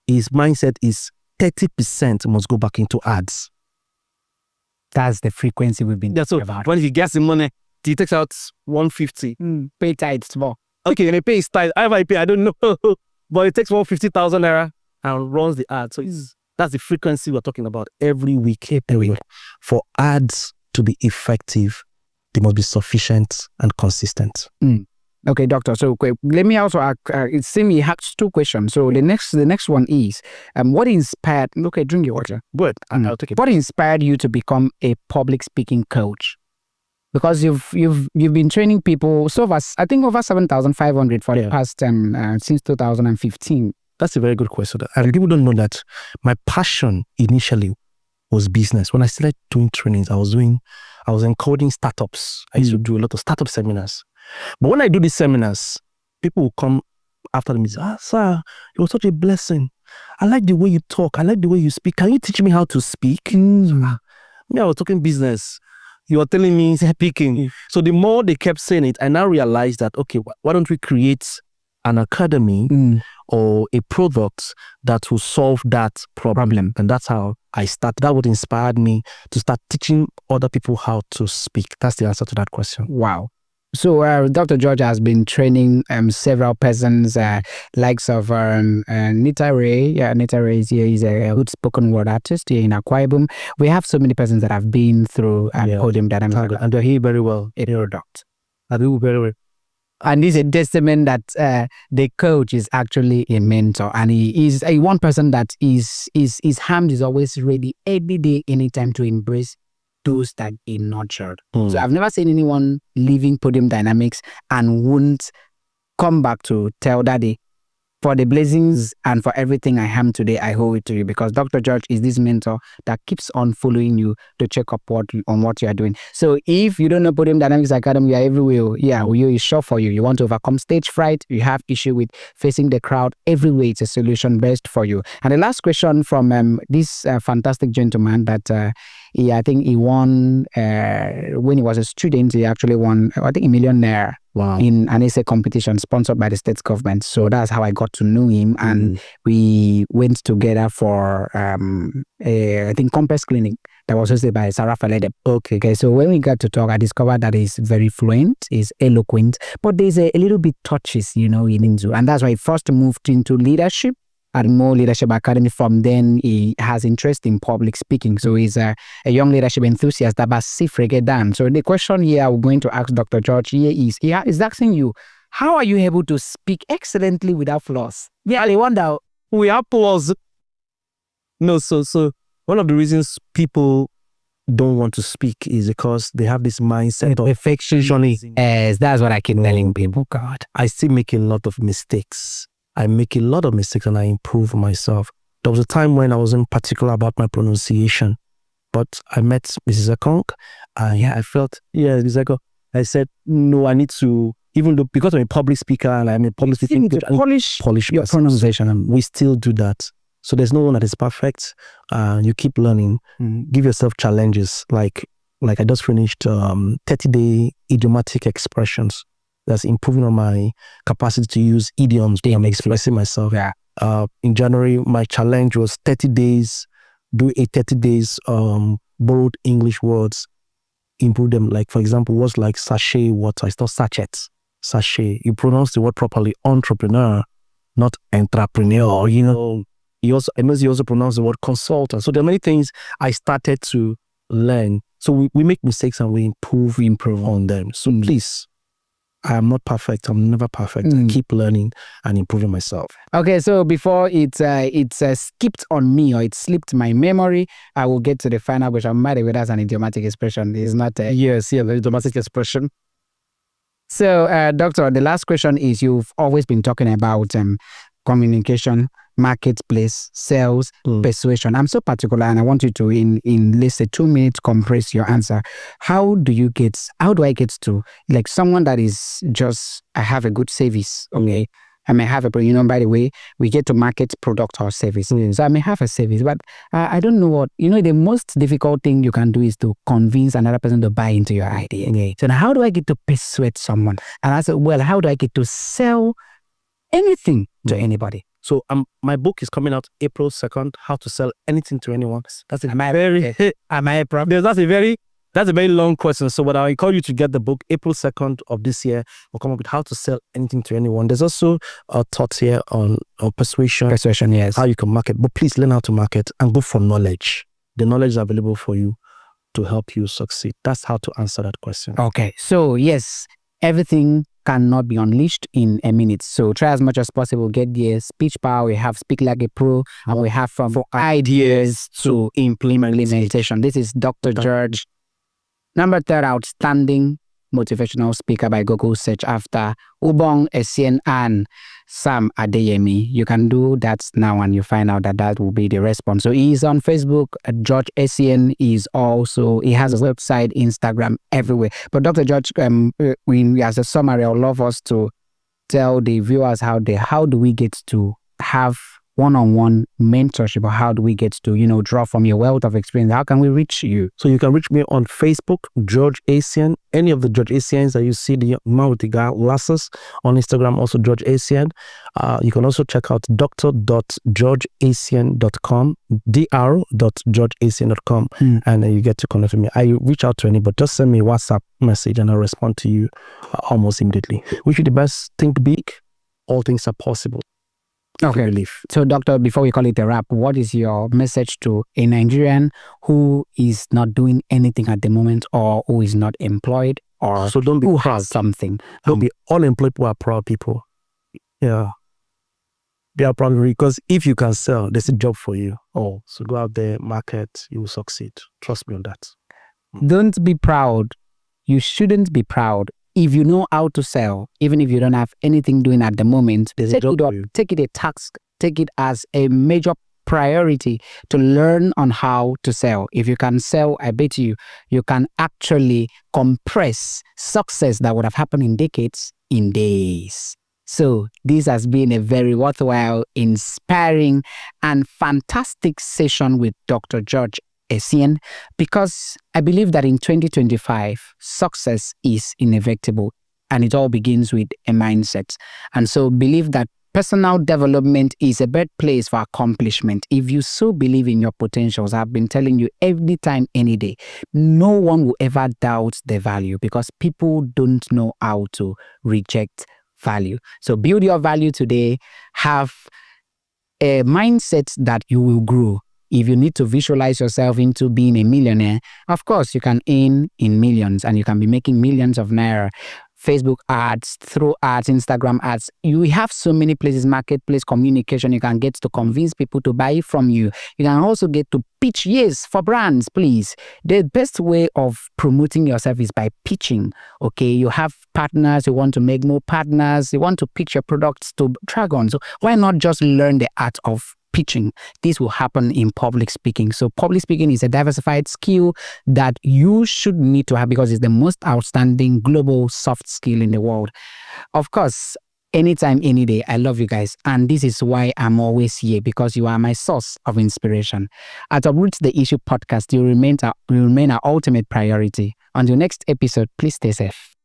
his mindset is 30% must go back into ads. That's the frequency we've been talking about. When he gets the money, he takes out 150. Pay tithes more. Okay, and he pays tithes. I pay, I don't know. But it takes 150,000 naira and runs the ad. So that's the frequency we're talking about every week. For ads to be effective, they must be sufficient and consistent. Okay, doctor. So let me also ask, it seems he has 2 questions. So the next one is, what inspired, drink your water. Good. I'll take it. What inspired you to become a public speaking coach? Because you've been training people, I think over 7,500 for the past since 2015. That's a very good question. And people don't know that my passion initially was business. When I started doing trainings, I was encoding startups. I used to do a lot of startup seminars. But when I do these seminars, people will come after me and say, sir, it was such a blessing. I like the way you talk. I like the way you speak. Can you teach me how to speak? Me, I was talking business. You are telling me speaking. So the more they kept saying it, I now realized that, okay, why don't we create an academy or a product that will solve that problem. And that's how I started. That would inspire me to start teaching other people how to speak. That's the answer to that question. Wow. So Dr. George has been training several persons, likes of Nita Ray. Yeah, Nita Ray is here. He's a good spoken word artist here in Akwa Ibom. We have so many persons that have been through Podium Dynamics. And they're here very well. A product. I do very well. And it's a testament that the coach is actually a mentor, and he is a one person that his hand is always ready every day, anytime, to embrace those that he nurtured. So I've never seen anyone leaving Podium Dynamics and won't come back to tell Daddy, for the blessings and for everything I am today, I owe it to you, because Dr. George is this mentor that keeps on following you to check up on what you are doing. So if you don't know Podium Dynamics Academy, you are everywhere. Yeah, Uyo is sure for you. You want to overcome stage fright, you have issue with facing the crowd, everywhere it's a solution best for you. And the last question from this fantastic gentleman that I think he won, when he was a student, he actually won, I think, $1 million in an essay competition sponsored by the state government. So that's how I got to know him. And we went together for, I think, Compass Clinic that was hosted by Sarah Falede. Okay. So when we got to talk, I discovered that he's very fluent, he's eloquent, but there's a little bit touches, in Inzu. And that's why he first moved into leadership at More Leadership Academy. From then, he has interest in public speaking. So he's a young leadership enthusiast that down. So the question here we're going to ask Dr. George here is asking you, how are you able to speak excellently without flaws? Yeah, I wonder. We have flaws. No, so one of the reasons people don't want to speak is because they have this mindset of perfectionism. Yes, that's what I keep telling people. God, I still make a lot of mistakes. I make a lot of mistakes and I improve myself. There was a time when I wasn't particular about my pronunciation, but I met Mrs. Ekong, and I felt, Mrs. Ekong, I said, no, I need to, even though, because I'm a public speaker and I'm a public speaking coach, polish your pronunciation. And we still do that. So there's no one that is perfect. You keep learning. Give yourself challenges. Like I just finished 30-day idiomatic expressions. That's improving on my capacity to use idioms when I'm expressing myself. Yeah. In January, my challenge was 30 days, do a 30 days borrowed English words, improve them. Like, for example, words like sachet water, it's not sachet, sachet. You pronounce the word properly, entrepreneur, not entrepreneur. He also pronounced the word consultant. So there are many things I started to learn. So we make mistakes and we improve on them. So please, I am not perfect. I'm never perfect. I keep learning and improving myself. Okay, so before it's skipped on me or it slipped my memory, I will get to the final question. By the way, that's an idiomatic expression. It's not a... Yes, the idiomatic expression. So, Doctor, the last question is, you've always been talking about communication, marketplace, sales, persuasion. I'm so particular and I want you to, in let's say 2 minutes, compress your answer. How do I get to, like, someone that is just, I have a good service, okay? I may have by the way, we get to market product or service. So I may have a service, but I don't know what, the most difficult thing you can do is to convince another person to buy into your idea. Okay? So now how do I get to persuade someone? And I said, well, how do I get to sell anything to anybody? So my book is coming out April 2nd, How to Sell Anything to Anyone. That's a very long question. So what I encourage you to get the book April 2nd of this year. We'll come up with how to sell anything to anyone. There's also a thought here on persuasion. Persuasion, yes. How you can market. But please learn how to market and go for knowledge. The knowledge is available for you to help you succeed. That's how to answer that question. Okay. So yes, everything cannot be unleashed in a minute. So try as much as possible, get the speech power. We have Speak Like a Pro, and we have from ideas to implementation. This is Dr. George, number 3 outstanding motivational speaker by Google search after Ubong Essien and Sam Adeyemi. You can do that now and you find out that will be the response. So he's on Facebook. George Essien is also, he has a website, Instagram, everywhere. But Dr. George, as a summary, I would love us to tell the viewers how do we get to have one-on-one mentorship, or how do we get to, draw from your wealth of experience? How can we reach you? So you can reach me on Facebook, George Asian. Any of the George Asians that you see, the man with the glasses. On Instagram, also George Asian. You can also check out dr.georgeasian.com, dr.georgeasian.com, and you get to connect with me. I reach out to anybody, just send me a WhatsApp message and I'll respond to you almost immediately. Wish you the best. Think big. All things are possible. Okay. So, Doctor, before we call it a wrap, what is your message to a Nigerian who is not doing anything at the moment, or who is not employed, or so don't be who proud. has something? Don't be unemployed people are proud people. Yeah. They are proud because if you can sell, there's a job for you. Oh, so go out there, market, you will succeed. Trust me on that. Don't be proud. You shouldn't be proud. If you know how to sell, even if you don't have anything doing at the moment, take it up, take it a task, take it as a major priority to learn on how to sell. If you can sell, I bet you can actually compress success that would have happened in decades in days. So this has been a very worthwhile, inspiring, and fantastic session with Dr. George Asian, because I believe that in 2025, success is inevitable, and it all begins with a mindset. And so believe that personal development is a birthplace for accomplishment. If you so believe in your potentials, I've been telling you every time, any day, no one will ever doubt the value, because people don't know how to reject value. So build your value today. Have a mindset that you will grow. If you need to visualize yourself into being a millionaire, of course, you can earn in millions and you can be making millions of naira. Facebook ads, through ads, Instagram ads. You have so many places, marketplace communication. You can get to convince people to buy from you. You can also get to pitch, yes, for brands, please. The best way of promoting yourself is by pitching, okay? You have partners, you want to make more partners, you want to pitch your products to Dragon. So why not just learn the art of pitching? This will happen in public speaking. So public speaking is a diversified skill that you should need to have, because it's the most outstanding global soft skill in the world. Of course, anytime, any day, I love you guys. And this is why I'm always here, because you are my source of inspiration. At Uproot the Issue podcast, you remain our ultimate priority. Until next episode, please stay safe.